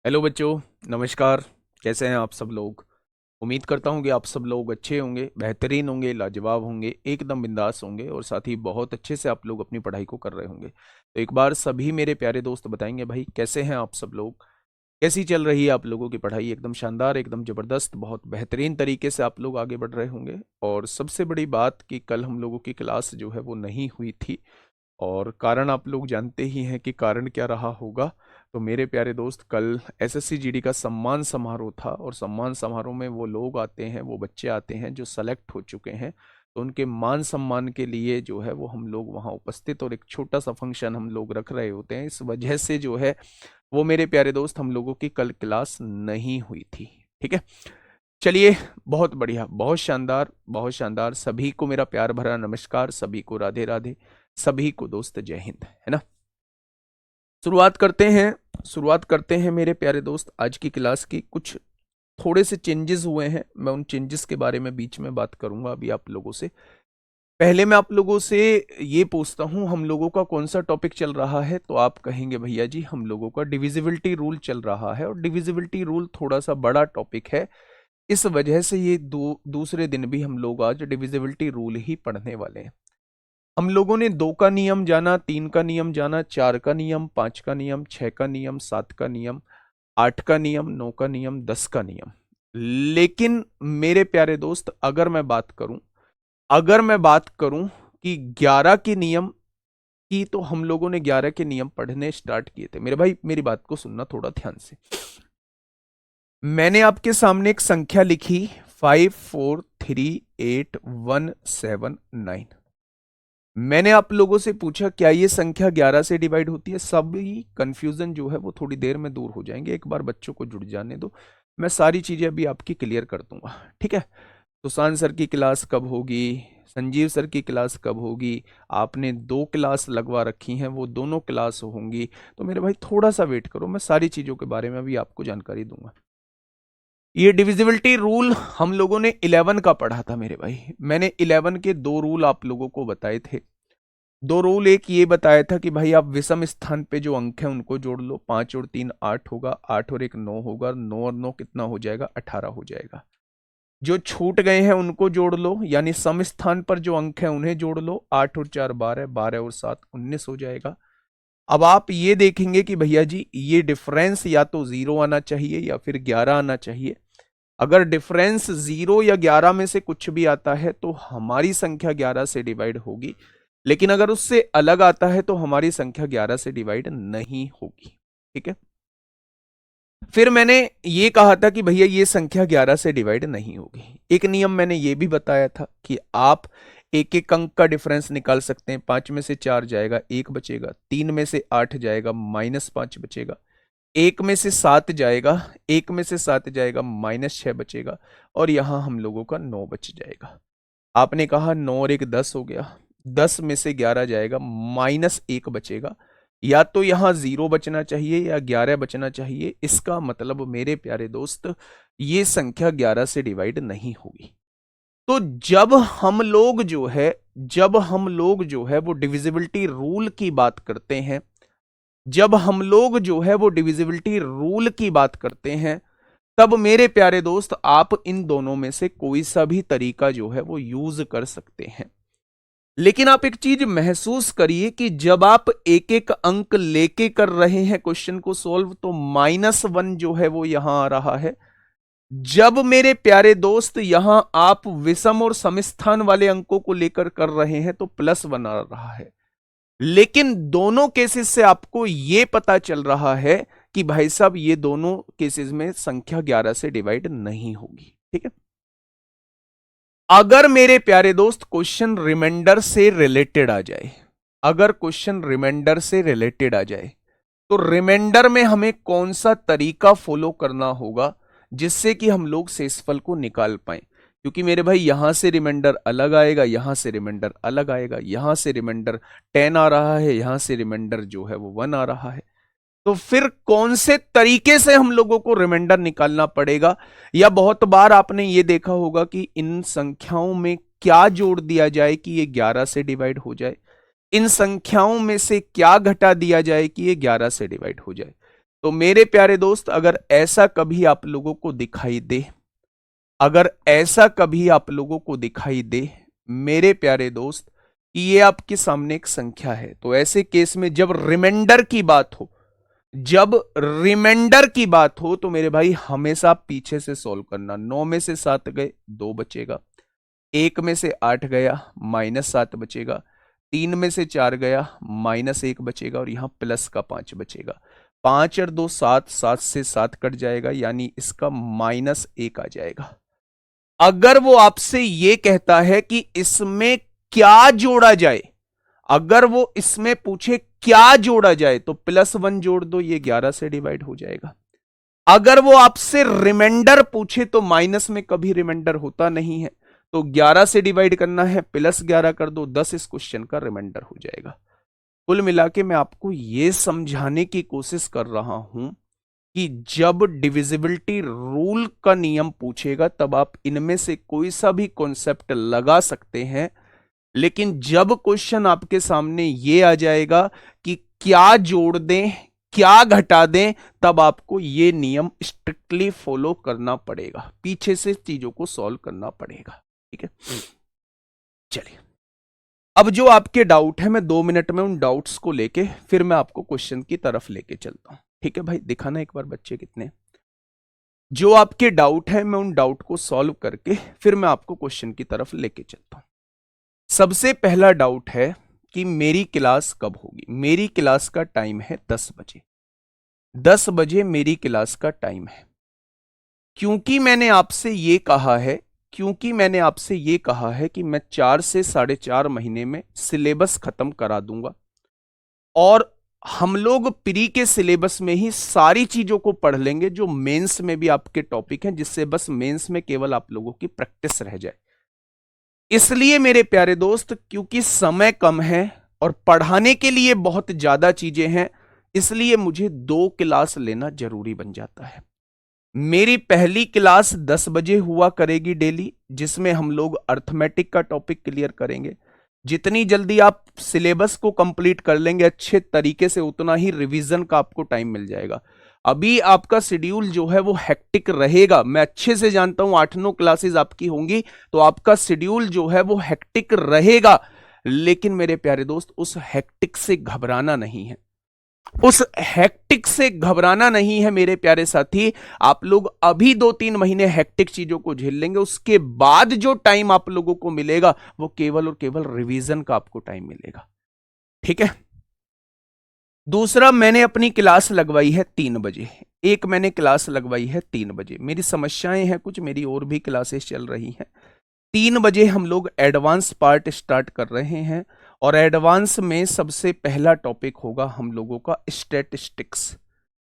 Hello बच्चों, नमस्कार। कैसे हैं आप सब लोग? उम्मीद करता हूं कि आप सब लोग अच्छे होंगे, बेहतरीन होंगे, लाजवाब होंगे, एकदम बिंदास होंगे और साथ ही बहुत अच्छे से आप लोग अपनी पढ़ाई को कर रहे होंगे। तो एक बार सभी मेरे प्यारे दोस्त बताएंगे भाई, कैसे हैं आप सब लोग? कैसी चल रही है आप लोगों की पढ़ाई? एकदम शानदार, एकदम ज़बरदस्त, बहुत बेहतरीन तरीके से आप लोग आगे बढ़ रहे होंगे। और सबसे बड़ी बात कि कल हम लोगों की क्लास जो है वो नहीं हुई थी, और कारण आप लोग जानते ही हैं कि कारण क्या रहा होगा। तो मेरे प्यारे दोस्त, कल एसएससी जीडी का सम्मान समारोह था, और सम्मान समारोह में वो लोग आते हैं, वो बच्चे आते हैं जो सेलेक्ट हो चुके हैं। तो उनके मान सम्मान के लिए जो है वो हम लोग वहाँ उपस्थित, और एक छोटा सा फंक्शन हम लोग रख रहे होते हैं। इस वजह से जो है वो मेरे प्यारे दोस्त, हम लोगों की कल क्लास नहीं हुई थी। ठीक है, चलिए, बहुत बढ़िया, बहुत शानदार, बहुत शानदार। सभी को मेरा प्यार भरा नमस्कार, सभी को राधे राधे, सभी को दोस्त जय हिंद, है ना। शुरुआत करते हैं मेरे प्यारे दोस्त आज की क्लास की। कुछ थोड़े से चेंजेस हुए हैं, मैं उन चेंजेस के बारे में बीच में बात करूंगा अभी आप लोगों से। पहले मैं आप लोगों से ये पूछता हूं, हम लोगों का कौन सा टॉपिक चल रहा है? तो आप कहेंगे भैया जी हम लोगों का डिविजिबिलिटी रूल चल रहा है, और डिविजिबिलिटी रूल थोड़ा सा बड़ा टॉपिक है। इस वजह से ये दूसरे दिन भी हम लोग आज डिविजिबिलिटी रूल ही पढ़ने वाले हैं। हम लोगों ने 2 का नियम जाना, 3 का नियम जाना, 4 का नियम, 5 का नियम, 6 का नियम, 7 का नियम, 8 का नियम, 9 का नियम, 10 का नियम। लेकिन मेरे प्यारे दोस्त, अगर मैं बात करूं कि 11 के नियम की, तो हम लोगों ने 11 के नियम पढ़ने स्टार्ट किए थे। मेरे भाई मेरी बात को सुनना थोड़ा ध्यान से। मैंने आपके सामने एक संख्या लिखी, 543817 9। मैंने आप लोगों से पूछा क्या ये संख्या 11 से डिवाइड होती है? सभी कंफ्यूजन जो है वो थोड़ी देर में दूर हो जाएंगे। एक बार बच्चों को जुड़ जाने दो, मैं सारी चीजें अभी आपकी क्लियर कर दूंगा। ठीक है, सुशांत सर की क्लास कब होगी, संजीव सर की क्लास कब होगी? आपने 2 क्लास लगवा रखी हैं, वो दोनों क्लास होंगी। तो मेरे भाई थोड़ा सा वेट करो, मैं सारी चीजों के बारे में अभी आपको जानकारी दूंगा। ये डिविजिबिलिटी रूल हम लोगों ने 11 का पढ़ा था मेरे भाई। मैंने 11 के 2 रूल आप लोगों को बताए थे। 2 रूल, एक ये बताया था कि भाई आप विषम स्थान पे जो अंक है उनको जोड़ लो। 5 और 3 8 होगा, 8 और 1 9 होगा, 9 और 9 कितना हो जाएगा? 18 हो जाएगा। जो छूट गए हैं उनको जोड़ लो, यानी सम स्थान पर जो अंक है उन्हें जोड़ लो। 8 और 4 12, 12 और 7 19 हो जाएगा। अब आप ये देखेंगे कि भैया जी ये डिफरेंस या तो 0 आना चाहिए या फिर 11 आना चाहिए। अगर डिफरेंस 0 या 11 में से कुछ भी आता है तो हमारी संख्या 11 से डिवाइड होगी, लेकिन अगर उससे अलग आता है तो हमारी संख्या 11 से डिवाइड नहीं होगी। ठीक है, फिर मैंने ये कहा था कि भैया ये संख्या 11 से डिवाइड नहीं होगी। एक नियम मैंने ये भी बताया था कि आप एक एक अंक का डिफरेंस निकाल सकते हैं। 5 में से 4 जाएगा, 1 बचेगा। 3 में से 8 जाएगा, -5 बचेगा। 1 में से 7 जाएगा, 1 में से 7 जाएगा, -6 बचेगा। और यहां हम लोगों का 9 बच जाएगा। आपने कहा 9 और 1 10 हो गया। 10 में से 11 जाएगा, -1 बचेगा। या तो यहां 0 बचना चाहिए या 11 बचना चाहिए। इसका मतलब मेरे प्यारे दोस्त, ये संख्या 11 से डिवाइड नहीं होगी। तो जब हम लोग जो है वो डिविजिबिलिटी रूल की बात करते हैं, जब हम लोग जो है वो डिविजिबिलिटी रूल की बात करते हैं, तब मेरे प्यारे दोस्त आप इन दोनों में से कोई सा भी तरीका जो है वो यूज कर सकते हैं। लेकिन आप एक चीज महसूस करिए कि जब आप एक एक अंक लेके कर रहे हैं क्वेश्चन को सॉल्व, तो -1 जो है वो यहां आ रहा है। जब मेरे प्यारे दोस्त यहां आप विषम और समस्थान वाले अंकों को लेकर कर रहे हैं तो +1 आ रहा है। लेकिन दोनों केसेस से आपको यह पता चल रहा है कि भाई साहब ये दोनों केसेस में संख्या 11 से डिवाइड नहीं होगी। ठीक है, अगर मेरे प्यारे दोस्त क्वेश्चन रिमाइंडर से रिलेटेड आ जाए, अगर क्वेश्चन रिमाइंडर से रिलेटेड आ जाए, तो रिमाइंडर में हमें कौन सा तरीका फॉलो करना होगा जिससे कि हम लोग शेषफल को निकाल पाए? क्योंकि मेरे भाई यहां से रिमाइंडर अलग आएगा, यहां से रिमाइंडर अलग आएगा। यहां से रिमाइंडर 10 आ रहा है, यहां से रिमाइंडर जो है वो 1 आ रहा है। तो फिर कौन से तरीके से हम लोगों को रिमाइंडर निकालना पड़ेगा? या बहुत बार आपने ये देखा होगा कि इन संख्याओं में क्या जोड़ दिया जाए कि ये 11 से डिवाइड हो जाए, इन संख्याओं में से क्या घटा दिया जाए कि ये 11 से डिवाइड हो जाए। तो मेरे प्यारे दोस्त, अगर ऐसा कभी आप लोगों को दिखाई दे, अगर ऐसा कभी आप लोगों को दिखाई दे मेरे प्यारे दोस्त कि ये आपके सामने एक संख्या है, तो ऐसे केस में जब रिमाइंडर की बात हो, जब रिमाइंडर की बात हो तो मेरे भाई हमेशा पीछे से सॉल्व करना। 9 में से 7 गए 2 बचेगा, 1 में से 8 गया -7 बचेगा, 3 में से 4 गया -1 बचेगा और यहां प्लस का 5 बचेगा। 5 और 2 7, 7 से 7 कट जाएगा, यानी इसका -1 आ जाएगा। अगर वो आपसे ये कहता है कि इसमें क्या जोड़ा जाए, अगर वो इसमें पूछे क्या जोड़ा जाए तो +1 जोड़ दो, ये 11 से डिवाइड हो जाएगा। अगर वो आपसे रिमाइंडर पूछे तो माइनस में कभी रिमाइंडर होता नहीं है, तो 11 से डिवाइड करना है, +11 कर दो, 10 इस क्वेश्चन का रिमाइंडर हो जाएगा। कुल मिला के मैं आपको यह समझाने की कोशिश कर रहा हूं कि जब डिविजिबिलिटी रूल का नियम पूछेगा तब आप इनमें से कोई सा भी कॉन्सेप्ट लगा सकते हैं, लेकिन जब क्वेश्चन आपके सामने ये आ जाएगा कि क्या जोड़ दें क्या घटा दें, तब आपको ये नियम स्ट्रिक्टली फॉलो करना पड़ेगा, पीछे से चीजों को सॉल्व करना पड़ेगा। ठीक है, चलिए अब जो आपके डाउट है मैं 2 मिनट में उन डाउट्स को लेके फिर मैं आपको क्वेश्चन की तरफ लेके चलता हूं। ठीक है भाई, दिखाना एक बार बच्चे कितने, जो आपके डाउट है मैं उन डाउट को सॉल्व करके फिर मैं आपको क्वेश्चन की तरफ लेके चलता हूं। सबसे पहला डाउट है कि मेरी क्लास कब होगी। मेरी क्लास का टाइम है 10 बजे, 10 बजे मेरी क्लास का टाइम है। क्योंकि मैंने आपसे ये कहा है, क्योंकि मैंने आपसे ये कहा है कि मैं 4 से 4.5 महीने में सिलेबस खत्म करा दूंगा और हम लोग प्री के सिलेबस में ही सारी चीजों को पढ़ लेंगे जो मेंस में भी आपके टॉपिक हैं, जिससे बस मेंस में केवल आप लोगों की प्रैक्टिस रह जाए। इसलिए मेरे प्यारे दोस्त, क्योंकि समय कम है और पढ़ाने के लिए बहुत ज्यादा चीजें हैं, इसलिए मुझे 2 क्लास लेना जरूरी बन जाता है। मेरी पहली क्लास 10 बजे हुआ करेगी डेली, जिसमें हम लोग अर्थमेटिक का टॉपिक क्लियर करेंगे। जितनी जल्दी आप सिलेबस को कंप्लीट कर लेंगे अच्छे तरीके से, उतना ही रिवीजन का आपको टाइम मिल जाएगा। अभी आपका शेड्यूल जो है वो हेक्टिक रहेगा, मैं अच्छे से जानता हूं, 8-9 क्लासेस आपकी होंगी तो आपका शेड्यूल जो है वो हेक्टिक रहेगा। लेकिन मेरे प्यारे दोस्त, उस हेक्टिक से घबराना नहीं है, उस हेक्टिक से घबराना नहीं है मेरे प्यारे साथी। आप लोग अभी 2-3 महीने हेक्टिक चीजों को झेल लेंगे, उसके बाद जो टाइम आप लोगों को मिलेगा वो केवल और केवल रिवीजन का आपको टाइम मिलेगा। ठीक है, दूसरा, मैंने अपनी क्लास लगवाई है 3 बजे, एक मैंने क्लास लगवाई है 3 बजे। मेरी समस्याएं हैं कुछ, मेरी और भी क्लासेस चल रही हैं। 3 बजे हम लोग एडवांस पार्ट स्टार्ट कर रहे हैं और एडवांस में सबसे पहला टॉपिक होगा हम लोगों का स्टैटिस्टिक्स।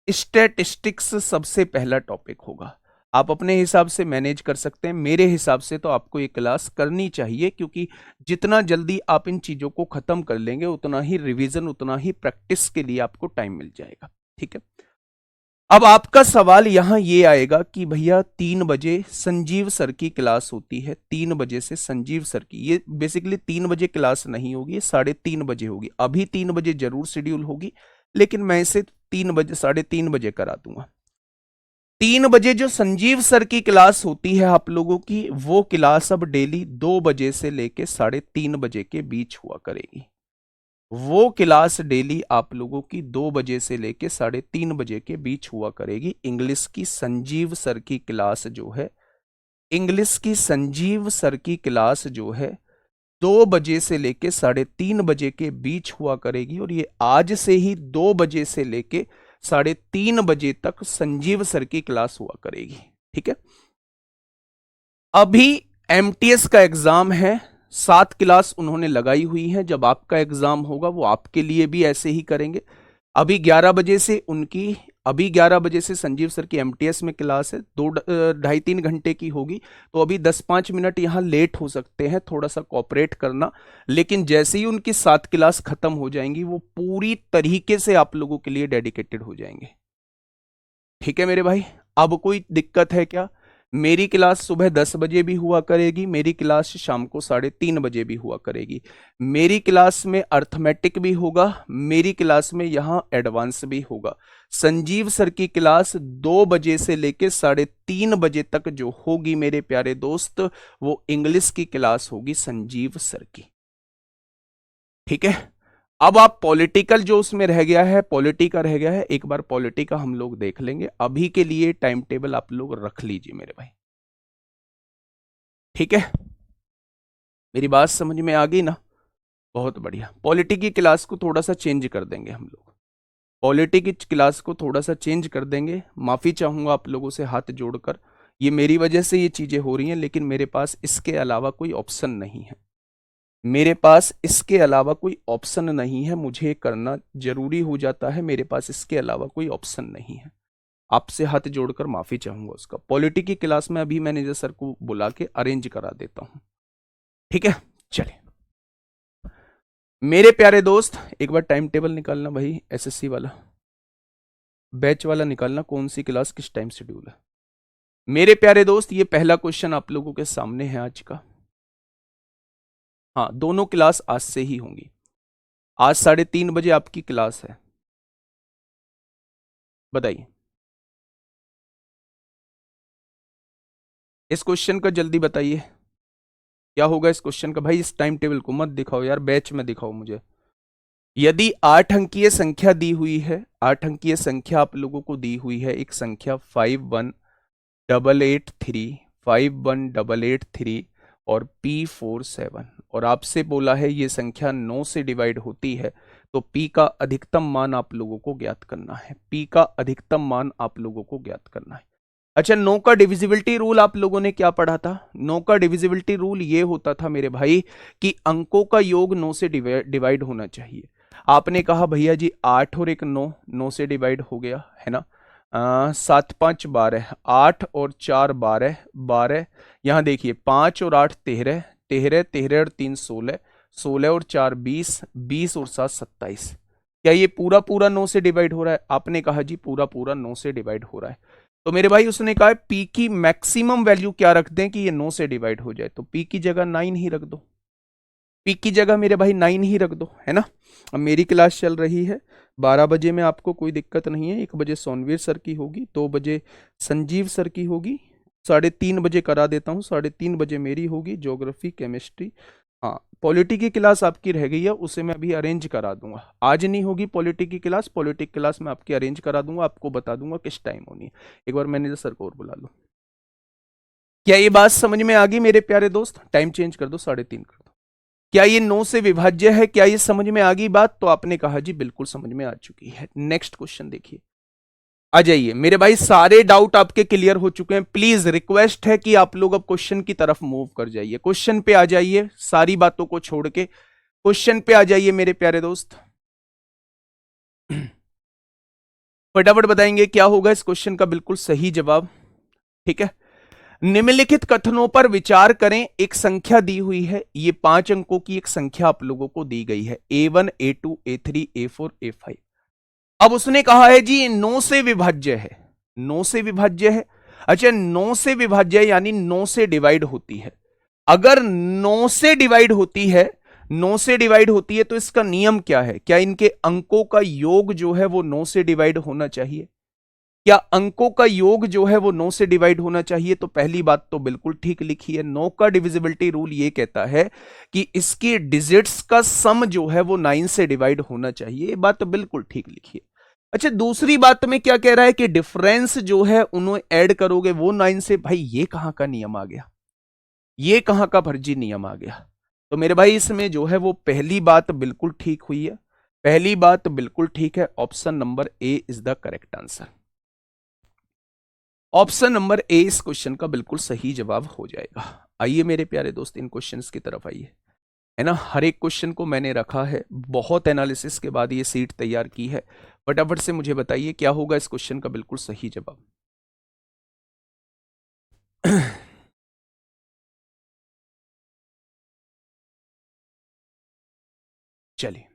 स्टैटिस्टिक्स सबसे पहला टॉपिक होगा। आप अपने हिसाब से मैनेज कर सकते हैं, मेरे हिसाब से तो आपको ये क्लास करनी चाहिए, क्योंकि जितना जल्दी आप इन चीजों को खत्म कर लेंगे उतना ही रिवीजन, उतना ही प्रैक्टिस के लिए आपको टाइम मिल जाएगा। ठीक है, अब आपका सवाल यहां ये आएगा कि भैया 3 बजे संजीव सर की क्लास होती है, 3 बजे से संजीव सर की, ये बेसिकली 3 बजे क्लास नहीं होगी, 3:30 बजे होगी। अभी 3 बजे जरूर शेड्यूल होगी, लेकिन मैं इसे 3 बजे 3:30 बजे करा दूंगा। 3 बजे जो संजीव सर की क्लास होती है आप लोगों की, वो क्लास अब डेली 2 बजे से लेके 3:30 बजे के बीच हुआ करेगी। वो क्लास डेली आप लोगों की 2 बजे से लेके 3:30 बजे के बीच हुआ करेगी। इंग्लिश की संजीव सर की क्लास जो है, इंग्लिश की संजीव सर की क्लास जो है 2 बजे से लेके 3:30 बजे के बीच हुआ करेगी, और ये आज से ही 2 बजे से लेके 3:30 बजे तक संजीव सर की क्लास हुआ करेगी। ठीक है, अभी एमटीएस का एग्जाम है, 7 क्लास उन्होंने लगाई हुई है, जब आपका एग्जाम होगा वो आपके लिए भी ऐसे ही करेंगे। अभी 11 बजे से उनकी, अभी 11 बजे से संजीव सर की एमटीएस में क्लास है, 2-2.5-3 घंटे की होगी, तो अभी 10-5 मिनट यहाँ लेट हो सकते हैं, थोड़ा सा कोऑपरेट करना। लेकिन जैसे ही उनकी 7 क्लास खत्म हो जाएंगी वो पूरी तरीके से आप लोगों के लिए डेडिकेटेड हो जाएंगे। ठीक है मेरे भाई, अब कोई दिक्कत है क्या? मेरी क्लास सुबह 10 बजे भी हुआ करेगी, मेरी क्लास शाम को 3:30 बजे भी हुआ करेगी। मेरी क्लास में अर्थमेटिक भी होगा, मेरी क्लास में यहाँ एडवांस भी होगा। संजीव सर की क्लास 2 बजे से लेके 3:30 बजे तक जो होगी मेरे प्यारे दोस्त, वो इंग्लिश की क्लास होगी संजीव सर की। ठीक है, अब आप पॉलिटिकल जो उसमें रह गया है, पॉलिटी का रह गया है, एक बार पॉलिटी का हम लोग देख लेंगे। अभी के लिए टाइम टेबल आप लोग रख लीजिए मेरे भाई। ठीक है, मेरी बात समझ में आ गई ना? बहुत बढ़िया। पॉलिटी की क्लास को थोड़ा सा चेंज कर देंगे हम लोग, पॉलिटी की क्लास को थोड़ा सा चेंज कर देंगे। माफी चाहूंगा आप लोगों से हाथ जोड़कर, ये मेरी वजह से ये चीजें हो रही हैं, लेकिन मेरे पास इसके अलावा कोई ऑप्शन नहीं है। मेरे पास इसके अलावा कोई ऑप्शन नहीं है, मुझे करना जरूरी हो जाता है, मेरे पास इसके अलावा कोई ऑप्शन नहीं है। आपसे हाथ जोड़कर माफी चाहूंगा उसका। पॉलिटी की क्लास में अभी मैनेजर सर को बुला के अरेंज करा देता हूं। ठीक है, चलिए मेरे प्यारे दोस्त, एक बार टाइम टेबल निकालना भाई, एसएससी वाला बैच वाला निकालना, कौन सी क्लास किस टाइम शेड्यूल है। मेरे प्यारे दोस्त, ये पहला क्वेश्चन आप लोगों के सामने है आज का। हाँ, दोनों क्लास आज से ही होंगी। आज 3:30 बजे आपकी क्लास है, बताइए। इस क्वेश्चन का जल्दी बताइए, क्या होगा इस क्वेश्चन का? भाई इस टाइम टेबल को मत दिखाओ यार, बैच में दिखाओ मुझे। यदि 8 अंकीय संख्या दी हुई है, 8 अंकीय संख्या आप लोगों को दी हुई है, एक संख्या 51883, 51883 और P47, और आपसे बोला है ये संख्या 9 से डिवाइड होती है, तो P का अधिकतम मान आप लोगों को ज्ञात करना है। P का अधिकतम मान आप लोगों को ज्ञात करना है। अच्छा, 9 का डिविजिबिलिटी रूल आप लोगों ने क्या पढ़ा था? 9 का डिविजिबिलिटी रूल ये होता था मेरे भाई कि अंकों का योग 9 से डिवाइड होना चाहिए। आपने कहा भैया जी 8 और एक 9, 9 से डिवाइड हो गया है ना। 7 5 12, 8 और 4 12, 12। यहाँ देखिए 5 और 8 13, 13 13 और 3 16, 16 और 4 20, 20 और 7 27। क्या ये पूरा पूरा 9 से डिवाइड हो रहा है? आपने कहा जी पूरा पूरा 9 से डिवाइड हो रहा है। तो मेरे भाई उसने कहा पी की मैक्सिमम वैल्यू क्या रख दें कि ये 9 से डिवाइड हो जाए, तो पी की जगह 9 ही रख दो। पी की जगह मेरे भाई 9 ही रख दो, है ना। अब मेरी क्लास चल रही है 12 बजे में, आपको कोई दिक्कत नहीं है। 1 बजे सोनवीर सर की होगी, 2 बजे संजीव सर की होगी, 3:30 बजे करा देता हूँ, 3:30 बजे मेरी होगी, ज्योग्राफी केमिस्ट्री। हाँ, पॉलिटी की क्लास आपकी रह गई है, उसे मैं अभी अरेंज करा दूंगा। आज नहीं होगी पॉलिटी की क्लास, पॉलिटी की क्लास मैं आपकी अरेंज करा दूंगा, आपको बता दूंगा किस टाइम होनी है। एक बार मैनेजर सर को और बुला लो। क्या ये बात समझ में आ गई मेरे प्यारे दोस्त? टाइम चेंज कर दो, 3:30 कर दो। क्या ये 9 से विभाज्य है? क्या ये समझ में आ गई बात? तो आपने कहा जी बिल्कुल समझ में आ चुकी है। नेक्स्ट क्वेश्चन देखिए, आ जाइए मेरे भाई, सारे डाउट आपके क्लियर हो चुके हैं। प्लीज रिक्वेस्ट है कि आप लोग अब क्वेश्चन की तरफ मूव कर जाइए, क्वेश्चन पे आ जाइए, सारी बातों को छोड़ के क्वेश्चन पे आ जाइए मेरे प्यारे दोस्त। फटाफट बताएंगे क्या होगा इस क्वेश्चन का बिल्कुल सही जवाब। ठीक है, निम्नलिखित कथनों पर विचार करें। एक संख्या दी हुई है, ये 5 अंकों की एक संख्या आप लोगों को दी गई है, A1 A2 A3 A4 A5। अब उसने कहा है जी 9 से विभाज्य है, 9 से विभाज्य है। अच्छा, 9 से विभाज्य यानी 9 से डिवाइड होती है। अगर 9 से डिवाइड होती है, 9 से डिवाइड होती है तो इसका नियम क्या है? क्या इनके अंकों का योग जो है वो 9 से डिवाइड होना चाहिए? क्या अंकों का योग जो है वो 9 से डिवाइड होना चाहिए? तो पहली बात तो बिल्कुल ठीक लिखी है, 9 का डिविजिबिलिटी रूल ये कहता है कि इसके डिजिट्स का सम जो है वो 9 से डिवाइड होना चाहिए। ये बात तो बिल्कुल ठीक लिखी है। अच्छा, दूसरी बात में क्या कह रहा है कि डिफरेंस जो है उन्हें ऐड करोगे वो 9 से। भाई ये कहां का नियम आ गया, ये कहां का फर्जी नियम आ गया? तो मेरे भाई इसमें जो है वो पहली बात बिल्कुल ठीक हुई है, पहली बात बिल्कुल ठीक है। Option number A is the correct answer. Option number A इस क्वेश्चन का बिल्कुल सही जवाब हो जाएगा। आइए मेरे प्यारे दोस्त, इन क्वेश्चंस की तरफ आइए, है ना। हर एक क्वेश्चन को मैंने रखा है, बहुत एनालिसिस के बाद ये सीट तैयार की है। फटाफट से मुझे बताइए क्या होगा इस क्वेश्चन का बिल्कुल सही जवाब। चलिए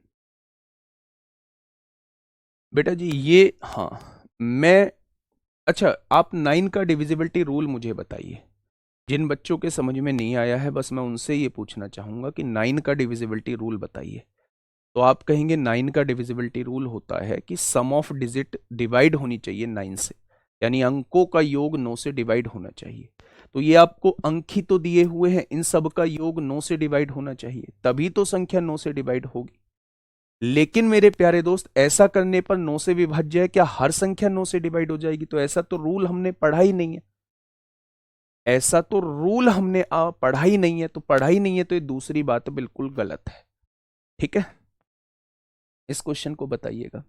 बेटा जी, ये हाँ, मैं अच्छा, आप 9 का डिविजिबिलिटी रूल मुझे बताइए। जिन बच्चों के समझ में नहीं आया है बस मैं उनसे ये पूछना चाहूंगा कि 9 का डिविजिबिलिटी रूल बताइए। तो आप कहेंगे 9 का डिविजिबिलिटी रूल होता है कि सम ऑफ डिजिट डिवाइड होनी चाहिए 9 से, यानी अंकों का योग 9 से डिवाइड होना चाहिए। तो ये आपको अंक ही तो दिए हुए हैं, इन सब का योग 9 से डिवाइड होना चाहिए, तभी तो संख्या 9 से डिवाइड होगी। लेकिन मेरे प्यारे दोस्त, ऐसा करने पर 9 से विभाज्य है, क्या हर संख्या 9 से डिवाइड हो जाएगी? तो ऐसा तो रूल हमने पढ़ा ही नहीं है, ऐसा तो रूल हमने पढ़ा ही नहीं है। तो पढ़ा ही नहीं है तो ये दूसरी बात बिल्कुल गलत है। ठीक है, इस क्वेश्चन को बताइएगा।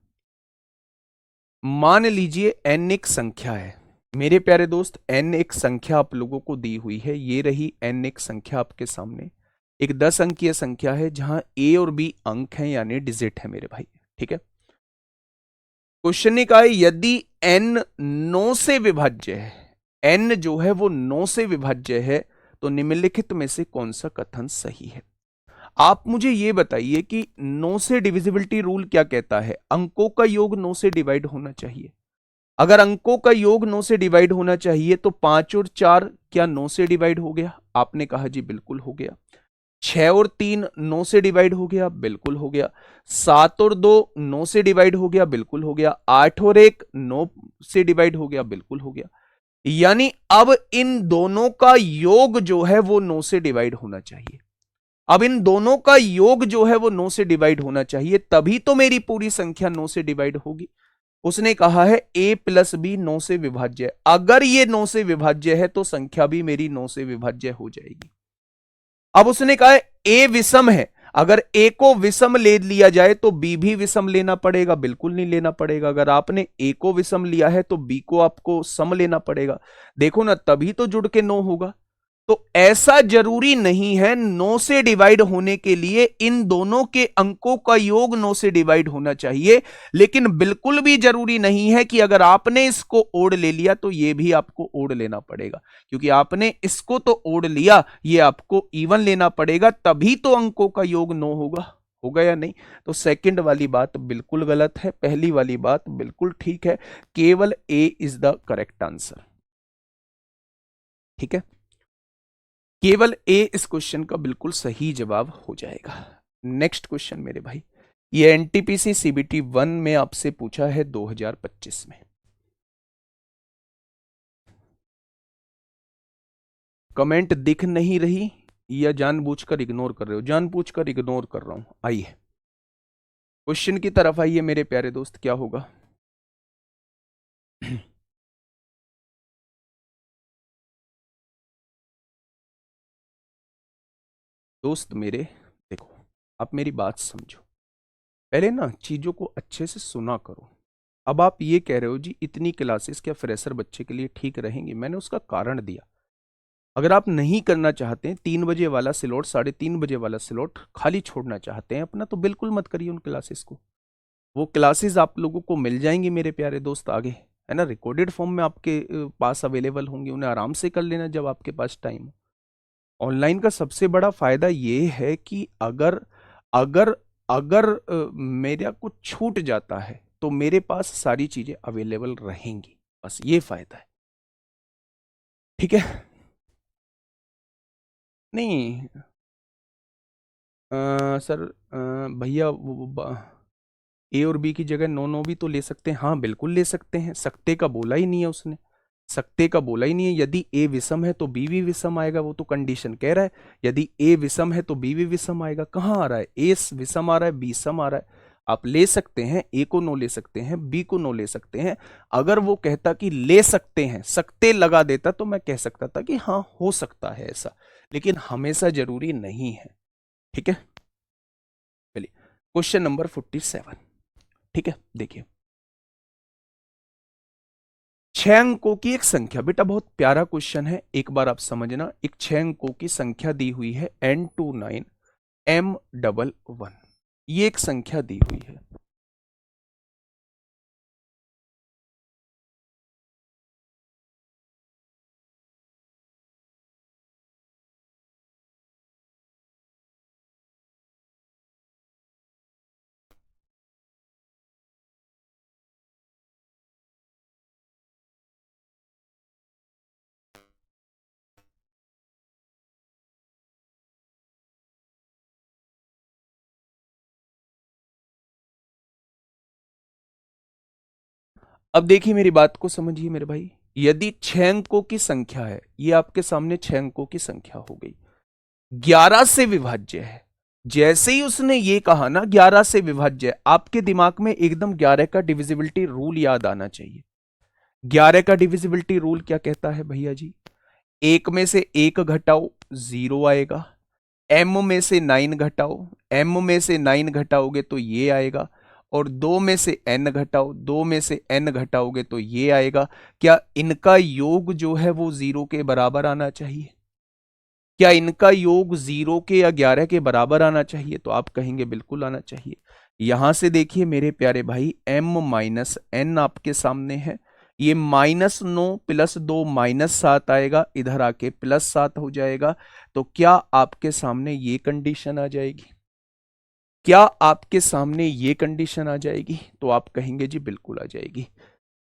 मान लीजिए n एक संख्या है मेरे प्यारे दोस्त, n एक संख्या आप लोगों को दी हुई है, ये रही n एक संख्या आपके सामने। एक 10 अंकीय संख्या है जहां a और b अंक हैं यानी डिजिट है मेरे भाई। ठीक है, क्वेश्चन ने कहा है यदि n 9 से विभाज्य है, n जो है वो 9 से विभाज्य है, तो निम्नलिखित में से कौन सा कथन सही है? आप मुझे ये बताइए कि 9 से डिविजिबिलिटी रूल क्या कहता है? अंकों का योग 9 से डिवाइड होना चाहिए। अगर अंकों का योग 9 से डिवाइड होना चाहिए तो 5 और 4 क्या 9 से डिवाइड हो गया? आपने कहा जी बिल्कुल हो गया। 6 और 3 9 से डिवाइड हो गया, बिल्कुल हो गया। 7 और 2 9 से डिवाइड हो गया, बिल्कुल हो गया। 8 और 1 9 से डिवाइड हो गया, बिल्कुल हो गया। यानी अब इन दोनों का योग जो है वो 9 से डिवाइड होना चाहिए। अब इन दोनों का योग जो है वो 9 से डिवाइड होना चाहिए, तभी तो मेरी पूरी संख्या 9 से डिवाइड होगी। उसने कहा है a प्लस बी 9 से विभाज्य है। अगर ये 9 से विभाज्य है तो संख्या भी मेरी 9 से विभाज्य हो जाएगी। अब उसने कहा है a विषम है, अगर a को विषम ले लिया जाए तो b भी विषम लेना पड़ेगा, बिल्कुल नहीं लेना पड़ेगा। अगर आपने a को विषम लिया है तो b को आपको सम लेना पड़ेगा। देखो ना, तभी तो जुड़ के 9 होगा। तो ऐसा जरूरी नहीं है 9 से डिवाइड होने के लिए इन दोनों के अंकों का योग 9 से डिवाइड होना चाहिए, लेकिन बिल्कुल भी जरूरी नहीं है कि अगर आपने इसको ओड ले लिया तो ये भी आपको ओड लेना पड़ेगा, क्योंकि आपने इसको तो ओड लिया, ये आपको इवन लेना पड़ेगा, तभी तो अंकों का योग 9 होगा। होगा या नहीं? तो सेकंड वाली बात बिल्कुल गलत है, पहली वाली बात बिल्कुल ठीक है। केवल ए इज द करेक्ट आंसर। ठीक है, केवल ए इस क्वेश्चन का बिल्कुल सही जवाब हो जाएगा। नेक्स्ट क्वेश्चन मेरे भाई, ये एनटीपीसी सीबीटी 1 में आपसे पूछा है 2025 में। कमेंट दिख नहीं रही या जानबूझकर इग्नोर कर रहे हो? जानबूझकर इग्नोर कर रहा हूं। आइए क्वेश्चन की तरफ आइए मेरे प्यारे दोस्त, क्या होगा? दोस्त मेरे, देखो, आप मेरी बात समझो। पहले ना चीजों को अच्छे से सुना करो। अब आप ये कह रहे हो जी इतनी क्लासेस क्या फ्रेशर बच्चे के लिए ठीक रहेंगी? मैंने उसका कारण दिया। अगर आप नहीं करना चाहते हैं 3 बजे वाला स्लॉट, 3:30 बजे वाला स्लॉट खाली छोड़ना चाहते हैं अपना, तो बिल्कुल मत करिए उन क्लासेस को। वो क्लासेस आप लोगों को मिल जाएंगी मेरे प्यारे दोस्त आगे, है ना, रिकॉर्डेड फॉर्म में आपके पास अवेलेबल होंगे, उन्हें आराम से कर लेना जब आपके पास टाइम हो। ऑनलाइन का सबसे बड़ा फायदा ये है कि अगर अगर अगर मेरा कुछ छूट जाता है तो मेरे पास सारी चीजें अवेलेबल रहेंगी, बस ये फायदा है। ठीक है, नहीं सर, भैया ए और बी की जगह नो नो भी तो ले सकते हैं। हाँ बिल्कुल ले सकते हैं, सकते का बोला ही नहीं है उसने, सकते का बोला ही नहीं है। यदि ए विषम है तो बी भी विषम आएगा, वो तो कंडीशन कह रहा है। यदि ए विषम है तो बी भी विषम आएगा। कहाँ आ रहा है? ए विषम आ रहा है, बी सम आ रहा है। आप ले सकते हैं, ए को नो ले सकते हैं, बी को नो ले सकते हैं। अगर वो कहता कि ले सकते हैं, सकते लगा देता तो मैं कह सकता था कि हाँ हो सकता है ऐसा, लेकिन हमेशा जरूरी नहीं है। ठीक है, चलिए क्वेश्चन नंबर 47। ठीक है, देखिए, 6 अंकों की एक संख्या, बेटा बहुत प्यारा क्वेश्चन है, एक बार आप समझना। एक 6 अंकों की संख्या दी हुई है N29M11, ये एक संख्या दी हुई है। अब देखिए मेरी बात को समझिए मेरे भाई, यदि 6 अंकों की संख्या है, ये आपके सामने 6 अंकों की संख्या हो गई, 11 से विभाज्य है। जैसे ही उसने ये कहा ना 11 से विभाज्य है, आपके दिमाग में एकदम 11 का डिविजिबिलिटी रूल याद आना चाहिए। 11 का डिविजिबिलिटी रूल क्या कहता है भैया जी? एक में से एक घटाओ, 0 आएगा। m में से 9 घटाओ, m में से 9 घटाओगे तो ये आएगा। और 2 में से n घटाओ, 2 में से n घटाओगे तो ये आएगा। क्या इनका योग जो है वो 0 के बराबर आना चाहिए? क्या इनका योग 0 के या 11 के बराबर आना चाहिए? तो आप कहेंगे बिल्कुल आना चाहिए। यहां से देखिए मेरे प्यारे भाई, m माइनस n आपके सामने है। ये -9 + 2 -7 आएगा, इधर आके +7 हो जाएगा। तो क्या आपके सामने ये कंडीशन आ जाएगी? क्या आपके सामने ये कंडीशन आ जाएगी? तो आप कहेंगे जी बिल्कुल आ जाएगी।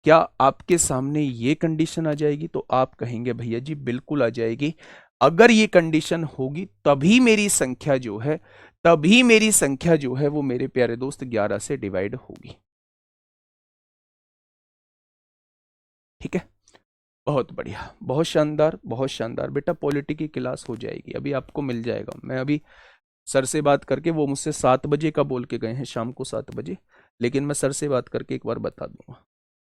क्या आपके सामने ये कंडीशन आ जाएगी? तो आप कहेंगे भैया जी बिल्कुल आ जाएगी। अगर ये कंडीशन होगी तभी मेरी संख्या जो है, तभी मेरी संख्या जो है वो मेरे प्यारे दोस्त 11 से डिवाइड होगी। ठीक है, बहुत बढ़िया, बहुत शानदार, बहुत शानदार। बेटा पॉलिटी की क्लास हो जाएगी, अभी आपको मिल जाएगा। मैं अभी सर से बात करके, वो मुझसे 7 बजे का बोल के गए हैं, शाम को 7 बजे, लेकिन मैं सर से बात करके एक बार बता दूंगा।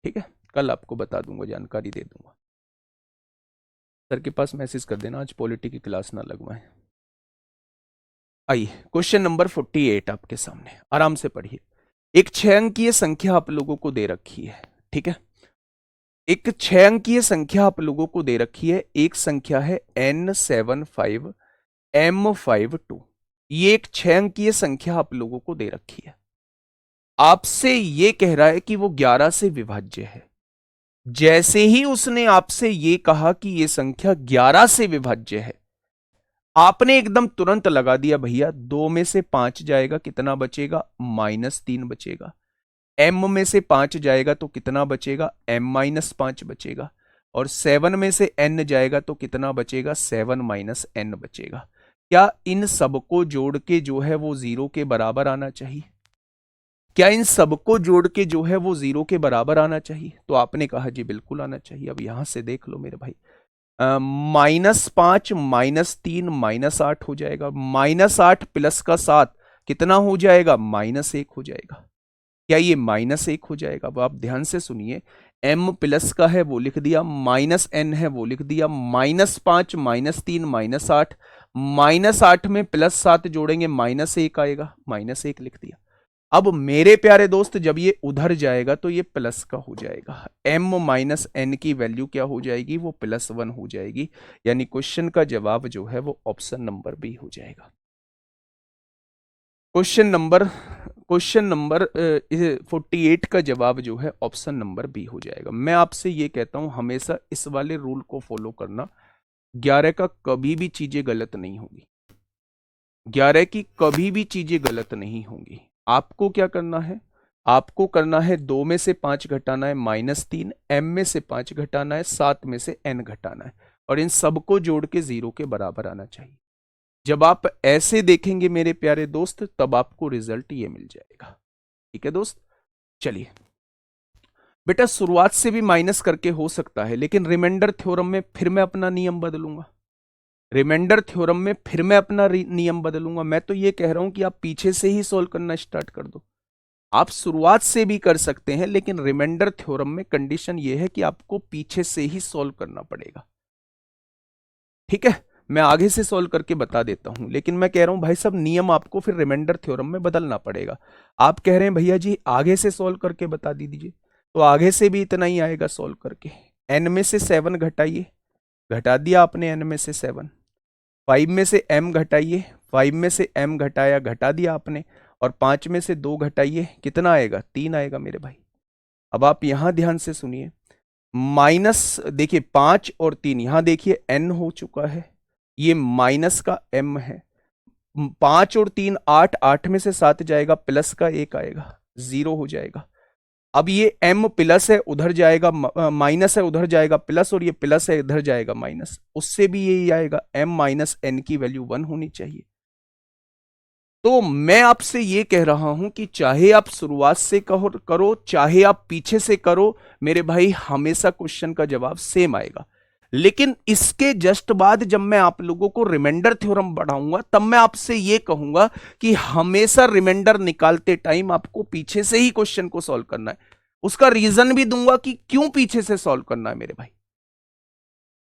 ठीक है, कल आपको बता दूंगा, जानकारी दे दूंगा। सर के पास मैसेज कर देना, आज पॉलिटी की क्लास ना लगवाएं। आइए क्वेश्चन नंबर 48 आपके सामने, आराम से पढ़िए। एक 6 अंकीय संख्या आप लोगों को दे रखी है। ठीक है, एक 6 अंकीय संख्या आप लोगों को दे रखी है। एक संख्या है N75M52। ये एक 6 अंकीय संख्या आप लोगों को दे रखी है। आपसे ये कह रहा है कि वो 11 से विभाज्य है। जैसे ही उसने आपसे ये कहा कि ये संख्या 11 से विभाज्य है, आपने एकदम तुरंत लगा दिया भैया, 2 में से 5 जाएगा, कितना बचेगा? -3 बचेगा। m में से 5 जाएगा तो कितना बचेगा? m-5 बचेगा। और 7 में से n जाएगा तो कितना बचेगा? 7 - n बचेगा। क्या इन सबको जोड़ के जो है वो 0 के बराबर आना चाहिए? क्या इन सबको जोड़ के जो है वो 0 के बराबर आना चाहिए? तो आपने कहा जी बिल्कुल आना चाहिए। अब यहां से देख लो मेरे भाई, -5 -3 -8 हो जाएगा। -8 प्लस का 7 कितना हो जाएगा? -1 हो जाएगा। क्या ये -1 हो जाएगा? अब आप ध्यान से सुनिए, m प्लस का है वो लिख दिया, -n है वो लिख दिया, -5 -3 -8, -8 में +7 जोड़ेंगे -1 आएगा, -1 लिख दिया। अब मेरे प्यारे दोस्त जब ये उधर जाएगा तो ये प्लस का हो जाएगा। m-n की वैल्यू क्या हो जाएगी? वो +1 हो जाएगी। यानी क्वेश्चन का जवाब जो है वो ऑप्शन नंबर बी हो जाएगा। क्वेश्चन नंबर 48 का जवाब जो है ऑप्शन नंबर बी हो जाएगा। मैं आपसे ये कहता हूं हमेशा इस वाले रूल को फॉलो करना, 11 का कभी भी चीजें गलत नहीं होगी। 11 की कभी भी चीजें गलत नहीं होंगी। आपको क्या करना है? आपको करना है 2 में से 5 घटाना है -3, m में से 5 घटाना है, 7 में से n घटाना है, और इन सबको जोड़ के 0 के बराबर आना चाहिए। जब आप ऐसे देखेंगे मेरे प्यारे दोस्त, तब आपको रिजल्ट ये मिल जाएगा। ठीक है दोस्त, चलिए बेटा, शुरुआत से भी माइनस करके हो सकता है, लेकिन रिमाइंडर थ्योरम में फिर मैं अपना नियम बदलूंगा। रिमाइंडर थ्योरम में फिर मैं अपना नियम बदलूंगा। मैं तो ये कह रहा हूं कि आप पीछे से ही सॉल्व करना स्टार्ट कर दो। आप शुरुआत से भी कर सकते हैं, लेकिन रिमाइंडर थ्योरम में कंडीशन यह है कि आपको पीछे से ही सॉल्व करना पड़ेगा। ठीक है, मैं आगे से सॉल्व करके बता देता हूं, लेकिन मैं कह रहा हूं भाई साहब नियम आपको फिर रिमाइंडर थ्योरम में बदलना पड़ेगा। आप कह रहे हैं भैया जी आगे से सॉल्व करके बता दीजिए, तो आगे से भी इतना ही आएगा सॉल्व करके। n में से 7 घटाइए, घटा दिया आपने n में से 7। 5 में से m घटाइए, 5 में से m घटाया, घटा दिया आपने। और 5 में से 2 घटाइए, कितना आएगा? 3 आएगा मेरे भाई। अब आप यहां ध्यान से सुनिए, माइनस देखिए 5 और 3, यहां देखिए n हो चुका है, ये माइनस का m है। 5 और 3 8, 8 में से 7 जाएगा, प्लस का 1 आएगा, 0 हो जाएगा। अब ये m प्लस है उधर जाएगा, माइनस है उधर जाएगा प्लस, और ये प्लस है इधर जाएगा माइनस, उससे भी यही आएगा। m - n की वैल्यू 1 होनी चाहिए। तो मैं आपसे ये कह रहा हूं कि चाहे आप शुरुआत से करो चाहे आप पीछे से करो मेरे भाई, हमेशा क्वेश्चन का जवाब सेम आएगा। लेकिन इसके जस्ट बाद जब मैं आप लोगों को रिमाइंडर थ्योरम बढ़ाऊंगा तब मैं आपसे ये कहूंगा कि हमेशा रिमाइंडर निकालते टाइम आपको पीछे से ही क्वेश्चन को सॉल्व करना है। उसका रीजन भी दूंगा कि क्यों पीछे से सॉल्व करना है मेरे भाई।